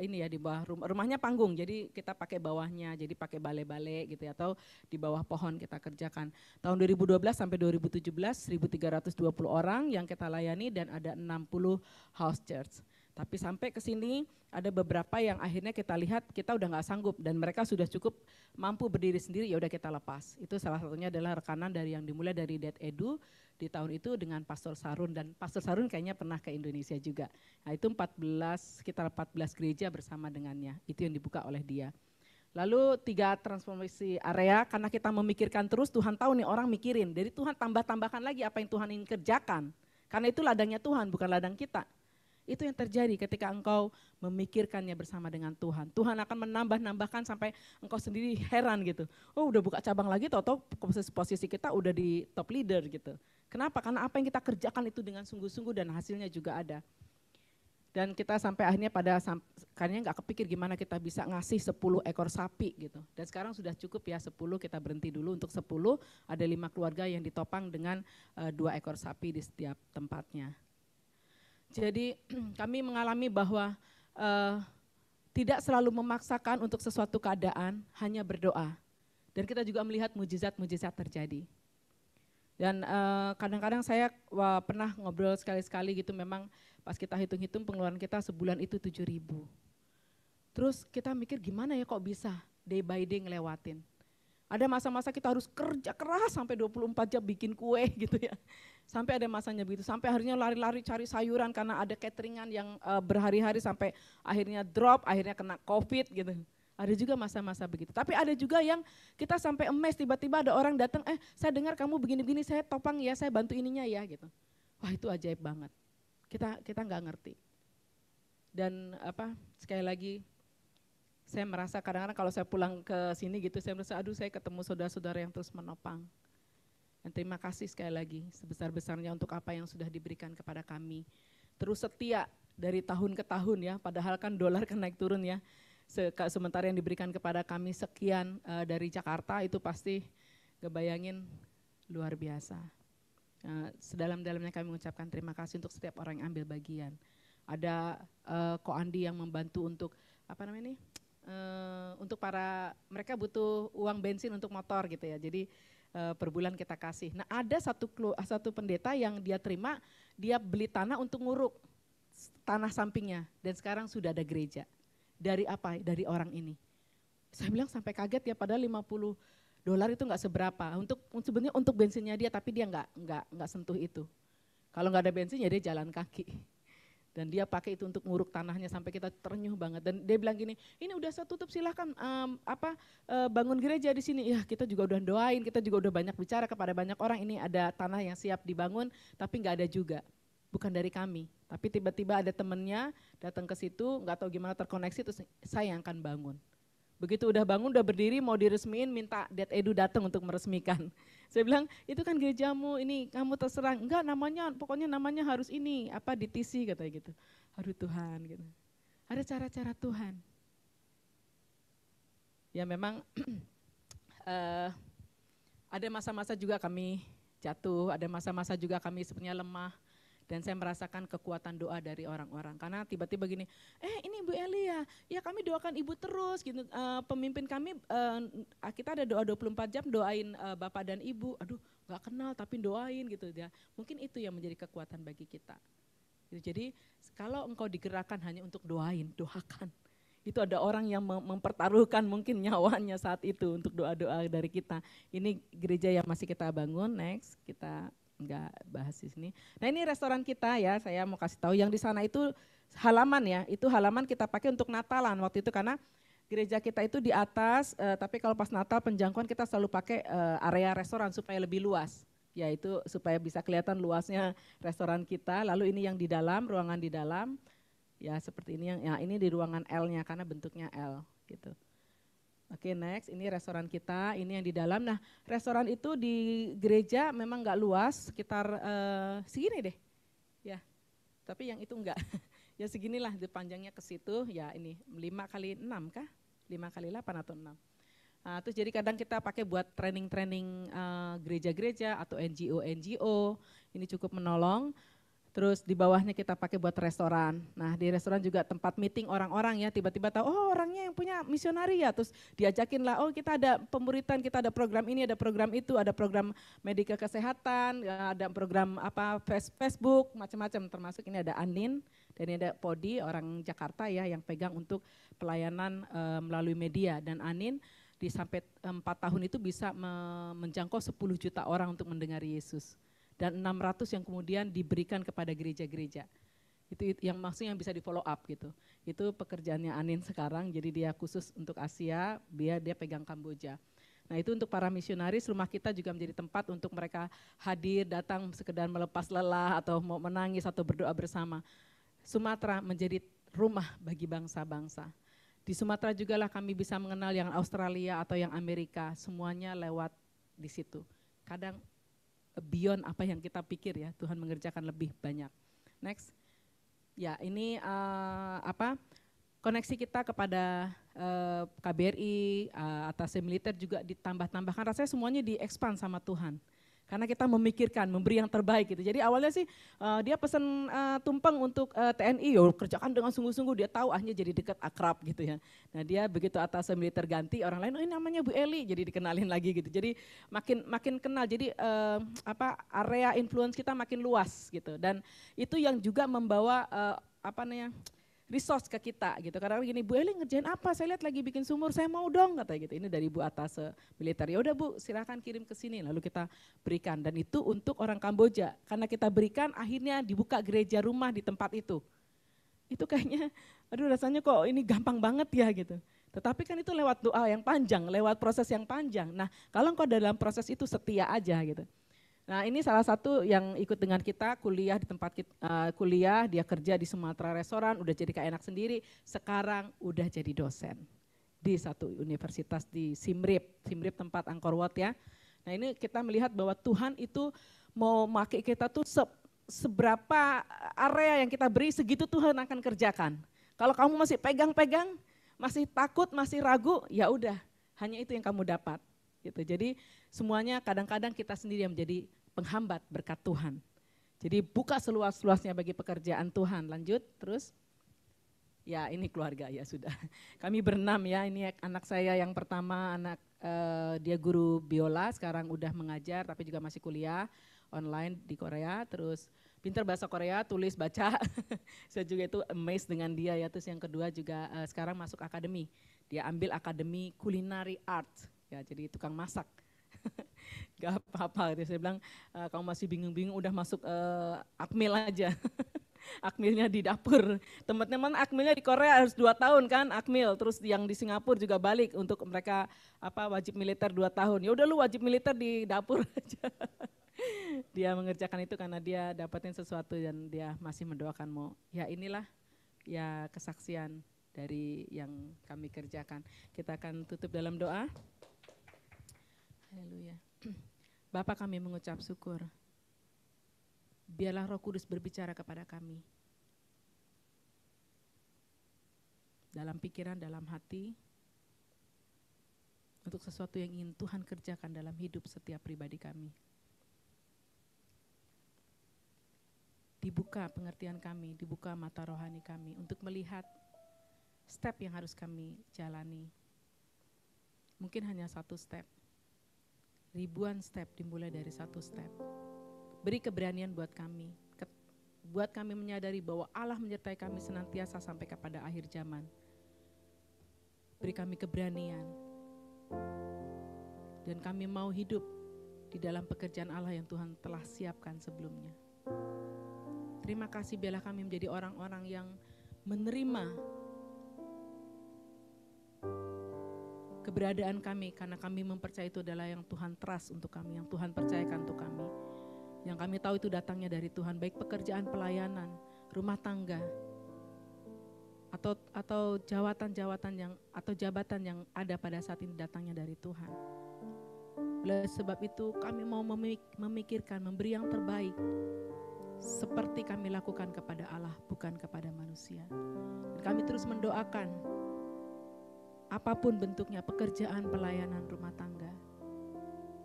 ini ya, di bawah rumahnya panggung, jadi kita pakai bawahnya, jadi pakai bale-bale gitu ya, atau di bawah pohon kita kerjakan. Tahun 2012 sampai 2017 1.320 orang yang kita layani dan ada 60 house church. Tapi sampai ke sini ada beberapa yang akhirnya kita lihat kita udah nggak sanggup dan mereka sudah cukup mampu berdiri sendiri, ya udah kita lepas. Itu salah satunya adalah rekanan dari yang dimulai dari Dead Edu di tahun itu dengan Pastor Sarun, dan Pastor Sarun kayaknya pernah ke Indonesia juga. Nah itu sekitar 14 gereja bersama dengannya, itu yang dibuka oleh dia. Lalu 3 transformasi area, karena kita memikirkan terus, Tuhan tahu nih orang mikirin, jadi Tuhan tambahkan lagi apa yang Tuhan ingin kerjakan. Karena itu ladangnya Tuhan, bukan ladang kita. Itu yang terjadi ketika engkau memikirkannya bersama dengan Tuhan. Tuhan akan menambahkan sampai engkau sendiri heran gitu. Oh udah buka cabang lagi, tau-tau posisi kita udah di top leader gitu. Kenapa? Karena apa yang kita kerjakan itu dengan sungguh-sungguh dan hasilnya juga ada. Dan kita sampai akhirnya kayaknya gak kepikir gimana kita bisa ngasih 10 ekor sapi gitu. Dan sekarang sudah cukup ya 10, kita berhenti dulu untuk 10, ada 5 keluarga yang ditopang dengan 2 ekor sapi di setiap tempatnya. Jadi kami mengalami bahwa tidak selalu memaksakan untuk sesuatu keadaan, hanya berdoa. Dan kita juga melihat mujizat-mujizat terjadi. Dan kadang-kadang saya pernah ngobrol sekali-sekali gitu, memang pas kita hitung-hitung pengeluaran kita sebulan itu 7.000. Terus kita mikir gimana ya kok bisa day by day ngelewatin. Ada masa-masa kita harus kerja keras sampai 24 jam bikin kue gitu ya. Sampai ada masanya begitu, sampai akhirnya lari-lari cari sayuran karena ada cateringan yang berhari-hari sampai akhirnya drop, akhirnya kena COVID gitu. Ada juga masa-masa begitu. Tapi ada juga yang kita sampai emes, tiba-tiba ada orang datang, saya dengar kamu begini-begini, saya topang ya, saya bantu ininya ya gitu. Wah itu ajaib banget. Kita nggak ngerti. Dan sekali lagi, saya merasa kadang-kadang kalau saya pulang ke sini gitu, saya merasa aduh saya ketemu saudara-saudara yang terus menopang. Dan terima kasih sekali lagi sebesar-besarnya untuk apa yang sudah diberikan kepada kami. Terus setia dari tahun ke tahun ya, padahal kan dolar kan naik turun ya. Sementara yang diberikan kepada kami sekian dari Jakarta itu pasti kebayangin luar biasa. Sedalam-dalamnya kami mengucapkan terima kasih untuk setiap orang yang ambil bagian. Ada Ko Andi yang membantu untuk untuk mereka butuh uang bensin untuk motor gitu ya, jadi per bulan kita kasih. Nah ada satu pendeta yang dia terima, dia beli tanah untuk nguruk tanah sampingnya dan sekarang sudah ada gereja. Dari apa? Dari orang ini. Saya bilang sampai kaget ya, padahal $50 itu nggak seberapa. Sebenarnya untuk bensinnya dia, tapi dia nggak sentuh itu. Kalau nggak ada bensin ya dia jalan kaki. Dan dia pakai itu untuk nguruk tanahnya sampai kita ternyuh banget. Dan dia bilang gini, ini udah saya tutup silahkan bangun gereja di sini. Ya kita juga udah doain, kita juga udah banyak bicara kepada banyak orang, ini ada tanah yang siap dibangun tapi nggak ada juga. Bukan dari kami, tapi tiba-tiba ada temennya datang ke situ, nggak tahu gimana terkoneksi, terus saya yang akan bangun. Begitu udah bangun, udah berdiri, mau diresmiin, minta Dead Edu datang untuk meresmikan. Saya bilang, itu kan gerejamu, ini kamu terserah. Enggak, pokoknya namanya harus ini, DTC katanya gitu. Aduh Tuhan gitu. Ada cara-cara Tuhan. Ya memang ada masa-masa juga kami jatuh, ada masa-masa juga kami sebenarnya lemah. Dan saya merasakan kekuatan doa dari orang-orang. Karena tiba-tiba gini, ini Ibu Eli ya kami doakan Ibu terus gitu. Pemimpin kami, kita ada doa 24 jam doain Bapak dan Ibu. Aduh gak kenal tapi doain gitu ya. Mungkin itu yang menjadi kekuatan bagi kita. Jadi kalau engkau digerakkan hanya untuk doain, doakan. Itu ada orang yang mempertaruhkan mungkin nyawanya saat itu untuk doa-doa dari kita. Ini gereja yang masih kita bangun, next kita enggak bahas di sini. Nah ini restoran kita ya, saya mau kasih tahu yang di sana itu halaman ya, itu halaman kita pakai untuk Natalan waktu itu karena gereja kita itu di atas, tapi kalau pas Natal penjangkauan kita selalu pakai area restoran supaya lebih luas. Ya itu supaya bisa kelihatan luasnya restoran kita, lalu ini yang di dalam, ruangan di dalam, ya seperti ini ya ini di ruangan L-nya karena bentuknya L gitu. Oke next, ini restoran kita, ini yang di dalam. Nah restoran itu di gereja memang nggak luas, sekitar segini deh, ya. Tapi yang itu enggak, ya seginilah panjangnya ke situ, ya ini 5x6 kah? 5x8 atau 6. Nah, terus jadi kadang kita pakai buat training-training gereja-gereja atau NGO, ini cukup menolong. Terus di bawahnya kita pakai buat restoran. Nah di restoran juga tempat meeting orang-orang ya, tiba-tiba tahu oh orangnya yang punya misionari ya, terus diajakin lah, oh kita ada pemuritan, kita ada program ini, ada program itu, ada program medika kesehatan, ada program apa Facebook, macam-macam, termasuk ini ada Anin, dan ini ada Podi, orang Jakarta ya yang pegang untuk pelayanan melalui media, dan Anin di sampai 4 tahun itu bisa menjangkau 10 juta orang untuk mendengar Yesus. Dan 600 yang kemudian diberikan kepada gereja-gereja. Itu yang maksudnya yang bisa di follow up gitu. Itu pekerjaannya Anin sekarang, jadi dia khusus untuk Asia, dia pegang Kamboja. Nah itu untuk para misionaris, rumah kita juga menjadi tempat untuk mereka hadir, datang sekedar melepas lelah atau mau menangis atau berdoa bersama. Sumatera menjadi rumah bagi bangsa-bangsa. Di Sumatera juga lah kami bisa mengenal yang Australia atau yang Amerika, semuanya lewat di situ. Kadang beyond apa yang kita pikir ya, Tuhan mengerjakan lebih banyak. Next, ya ini koneksi kita kepada KBRI, atas militer juga ditambah-tambahkan, rasanya semuanya di-expand sama Tuhan. Karena kita memikirkan, memberi yang terbaik gitu. Jadi awalnya sih dia pesan tumpeng untuk TNI, kerjakan dengan sungguh-sungguh, dia tahu akhirnya jadi dekat akrab gitu ya. Nah dia begitu atas militer ganti, orang lain, oh ini namanya Bu Eli, jadi dikenalin lagi gitu. Jadi makin kenal, jadi area influence kita makin luas gitu. Dan itu yang juga membawa resource ke kita gitu. Karena gini, Bu Eli ngerjain apa? Saya lihat lagi bikin sumur, saya mau dong katanya gitu. Ini dari Bu atas militer. Ya udah Bu, silakan kirim ke sini lalu kita berikan, dan itu untuk orang Kamboja. Karena kita berikan akhirnya dibuka gereja rumah di tempat itu. Itu kayaknya aduh rasanya kok ini gampang banget ya gitu. Tetapi kan itu lewat doa yang panjang, lewat proses yang panjang. Nah, kalau engkau dalam proses itu setia aja gitu. Nah ini salah satu yang ikut dengan kita kuliah di tempat kita, kuliah, dia kerja di Sumatera restoran, udah jadi kayak anak sendiri, sekarang udah jadi dosen di satu universitas di Simrip tempat Angkor Wat ya. Nah ini kita melihat bahwa Tuhan itu mau pakai kita tuh seberapa area yang kita beri, segitu Tuhan akan kerjakan. Kalau kamu masih pegang-pegang, masih takut, masih ragu, ya udah, hanya itu yang kamu dapat. Gitu. Jadi semuanya kadang-kadang kita sendiri yang menjadi penghambat berkat Tuhan. Jadi buka seluas-luasnya bagi pekerjaan Tuhan. Lanjut terus. Ya ini keluarga ya sudah. Kami berenam ya, ini anak saya yang pertama, dia guru biola, sekarang udah mengajar tapi juga masih kuliah online di Korea. Terus pintar bahasa Korea, tulis, baca. Saya juga itu amazed dengan dia ya. Terus yang kedua juga sekarang masuk akademi. Dia ambil akademi culinary art. Ya, jadi tukang masak, gak apa-apa. Saya bilang, kamu masih bingung-bingung, udah masuk akmil aja. Akmilnya di dapur. Teman-teman akmilnya di Korea harus 2 tahun kan, akmil. Terus yang di Singapura juga balik untuk mereka wajib militer 2 tahun. Ya udah lu wajib militer di dapur aja. Dia mengerjakan itu karena dia dapetin sesuatu dan dia masih mendoakan mau. Ya inilah ya kesaksian dari yang kami kerjakan. Kita akan tutup dalam doa. Haleluya. Bapa, kami mengucap syukur. Biarlah Roh Kudus berbicara kepada kami. dalam pikiran, dalam hati, untuk sesuatu yang ingin Tuhan kerjakan dalam hidup setiap pribadi kami. Dibuka pengertian kami, dibuka mata rohani kami untuk melihat step yang harus kami jalani. Mungkin hanya satu step, ribuan step dimulai dari satu step. Beri keberanian buat kami menyadari bahwa Allah menyertai kami senantiasa sampai kepada akhir zaman. Beri kami keberanian, dan kami mau hidup di dalam pekerjaan Allah yang Tuhan telah siapkan sebelumnya. Terima kasih, biarlah kami menjadi orang-orang yang menerima keberadaan kami, karena kami mempercayai itu adalah yang Tuhan trust untuk kami, yang Tuhan percayakan untuk kami. Yang kami tahu itu datangnya dari Tuhan, baik pekerjaan pelayanan, rumah tangga, atau jabatan yang ada pada saat ini datangnya dari Tuhan. Oleh sebab itu kami mau memikirkan, memberi yang terbaik seperti kami lakukan kepada Allah, bukan kepada manusia. Dan kami terus mendoakan apapun bentuknya, pekerjaan, pelayanan, rumah tangga,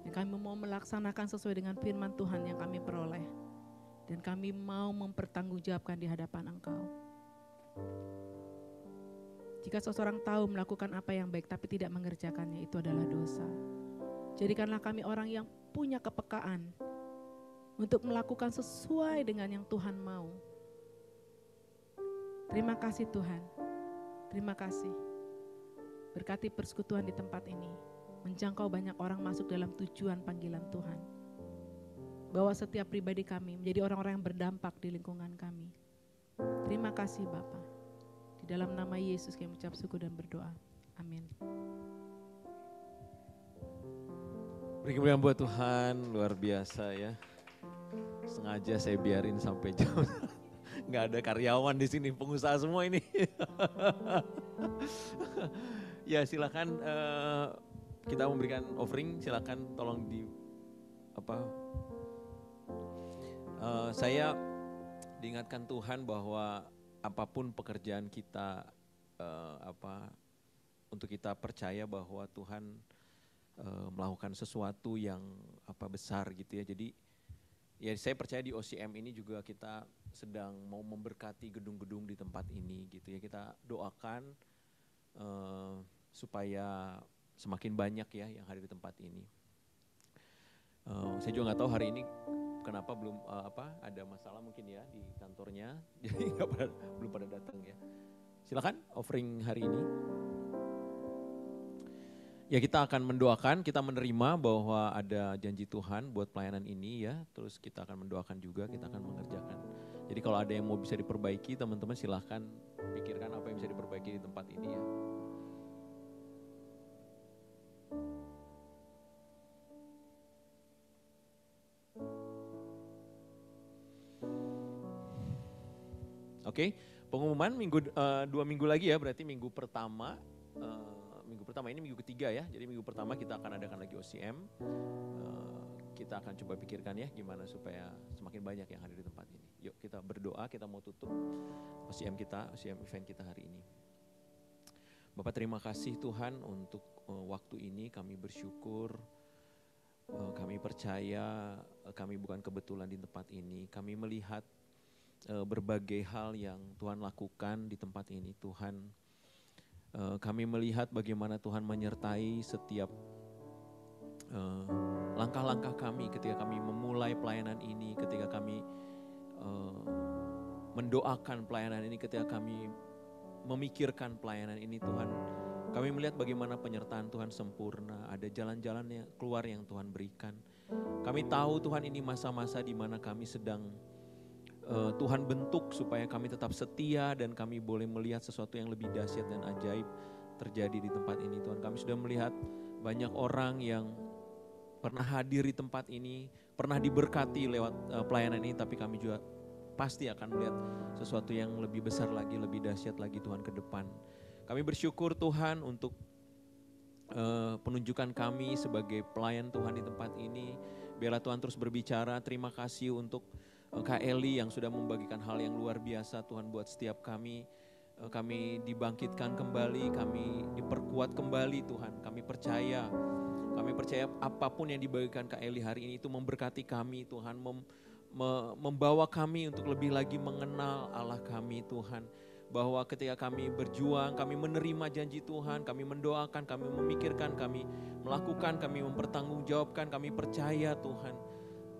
dan kami mau melaksanakan sesuai dengan firman Tuhan yang kami peroleh, dan kami mau mempertanggungjawabkan di hadapan Engkau. Jika seseorang tahu melakukan apa yang baik tapi tidak mengerjakannya, itu adalah dosa. Jadikanlah kami orang yang punya kepekaan untuk melakukan sesuai dengan yang Tuhan mau. Terima kasih Tuhan, terima kasih. Berkati persekutuan di tempat ini, menjangkau banyak orang masuk dalam tujuan panggilan Tuhan. Bawa setiap pribadi kami menjadi orang-orang yang berdampak di lingkungan kami. Terima kasih Bapa. Di dalam nama Yesus kami ucap syukur dan berdoa. Amin. Beri kemuliaan buat Tuhan, luar biasa ya. Sengaja saya biarin sampai jam. Nggak ada karyawan di sini, pengusaha semua ini. Ya silakan kita memberikan offering, silakan tolong saya diingatkan Tuhan bahwa apapun pekerjaan kita, untuk kita percaya bahwa Tuhan melakukan sesuatu yang besar gitu ya. Jadi ya saya percaya di OCM ini juga kita sedang mau memberkati gedung-gedung di tempat ini gitu ya. Kita doakan supaya semakin banyak ya yang hadir di tempat ini. Saya juga nggak tahu hari ini kenapa belum ada masalah mungkin ya di kantornya, jadi belum pada datang ya. Silakan offering hari ini. Ya kita akan mendoakan, kita menerima bahwa ada janji Tuhan buat pelayanan ini ya. Terus kita akan mendoakan juga, kita akan mengerjakan. Jadi kalau ada yang mau bisa diperbaiki, teman-teman silahkan pikirkan apa yang bisa diperbaiki di tempat ini ya. Oke, pengumuman 2 minggu lagi ya, berarti minggu pertama ini minggu ketiga ya. Jadi minggu pertama kita akan adakan lagi OCM. Kita akan coba pikirkan ya gimana supaya semakin banyak yang hadir di tempat ini. Yuk kita berdoa, kita mau tutup OCM event kita hari ini. Bapak terima kasih Tuhan untuk waktu ini, kami bersyukur, kami percaya kami bukan kebetulan di tempat ini. Kami melihat berbagai hal yang Tuhan lakukan di tempat ini Tuhan. Kami melihat bagaimana Tuhan menyertai setiap langkah-langkah kami ketika kami memulai pelayanan ini, ketika kami mendoakan pelayanan ini, ketika kami memikirkan pelayanan ini Tuhan. Kami melihat bagaimana penyertaan Tuhan sempurna, ada jalan-jalan yang keluar yang Tuhan berikan. Kami tahu Tuhan ini masa-masa di mana kami sedang Tuhan bentuk supaya kami tetap setia dan kami boleh melihat sesuatu yang lebih dahsyat dan ajaib terjadi di tempat ini Tuhan. Kami sudah melihat banyak orang yang pernah hadir di tempat ini, pernah diberkati lewat pelayanan ini, tapi kami juga pasti akan melihat sesuatu yang lebih besar lagi, lebih dahsyat lagi Tuhan ke depan. Kami bersyukur Tuhan untuk penunjukan kami sebagai pelayan Tuhan di tempat ini. Biarlah Tuhan terus berbicara. Terima kasih untuk Kak Eli yang sudah membagikan hal yang luar biasa Tuhan buat setiap kami. kami dibangkitkan kembali, kami diperkuat kembali Tuhan. Kami percaya apapun yang dibagikan Kak Eli hari ini itu memberkati kami Tuhan, membawa kami untuk lebih lagi mengenal Allah kami Tuhan. Bahwa ketika kami berjuang, kami menerima janji Tuhan, kami mendoakan, kami memikirkan, kami melakukan, kami mempertanggungjawabkan, kami percaya Tuhan.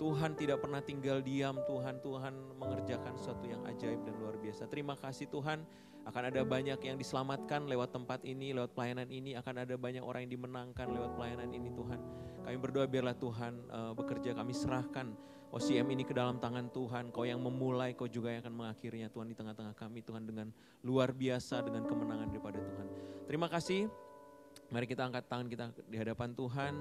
Tuhan tidak pernah tinggal diam Tuhan, Tuhan mengerjakan sesuatu yang ajaib dan luar biasa. Terima kasih Tuhan, akan ada banyak yang diselamatkan lewat tempat ini, lewat pelayanan ini, akan ada banyak orang yang dimenangkan lewat pelayanan ini Tuhan. Kami berdoa biarlah Tuhan bekerja, kami serahkan OCM ini ke dalam tangan Tuhan. Kau yang memulai, Kau juga yang akan mengakhirinya Tuhan di tengah-tengah kami Tuhan dengan luar biasa, dengan kemenangan daripada Tuhan. Terima kasih, mari kita angkat tangan kita di hadapan Tuhan.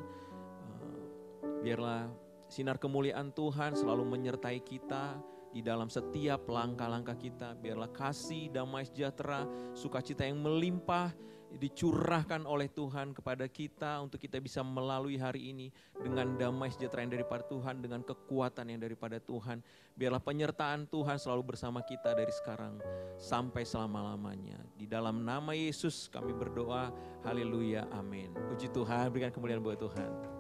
Biarlah sinar kemuliaan Tuhan selalu menyertai kita di dalam setiap langkah-langkah kita. Biarlah kasih, damai sejahtera, sukacita yang melimpah dicurahkan oleh Tuhan kepada kita untuk kita bisa melalui hari ini dengan damai sejahtera yang daripada Tuhan, dengan kekuatan yang daripada Tuhan. Biarlah penyertaan Tuhan selalu bersama kita dari sekarang sampai selama-lamanya. Di dalam nama Yesus kami berdoa, haleluya, amin. Puji Tuhan, berikan kemuliaan buat Tuhan.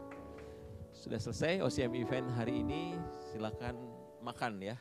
Sudah selesai OCM event hari ini, silakan makan ya.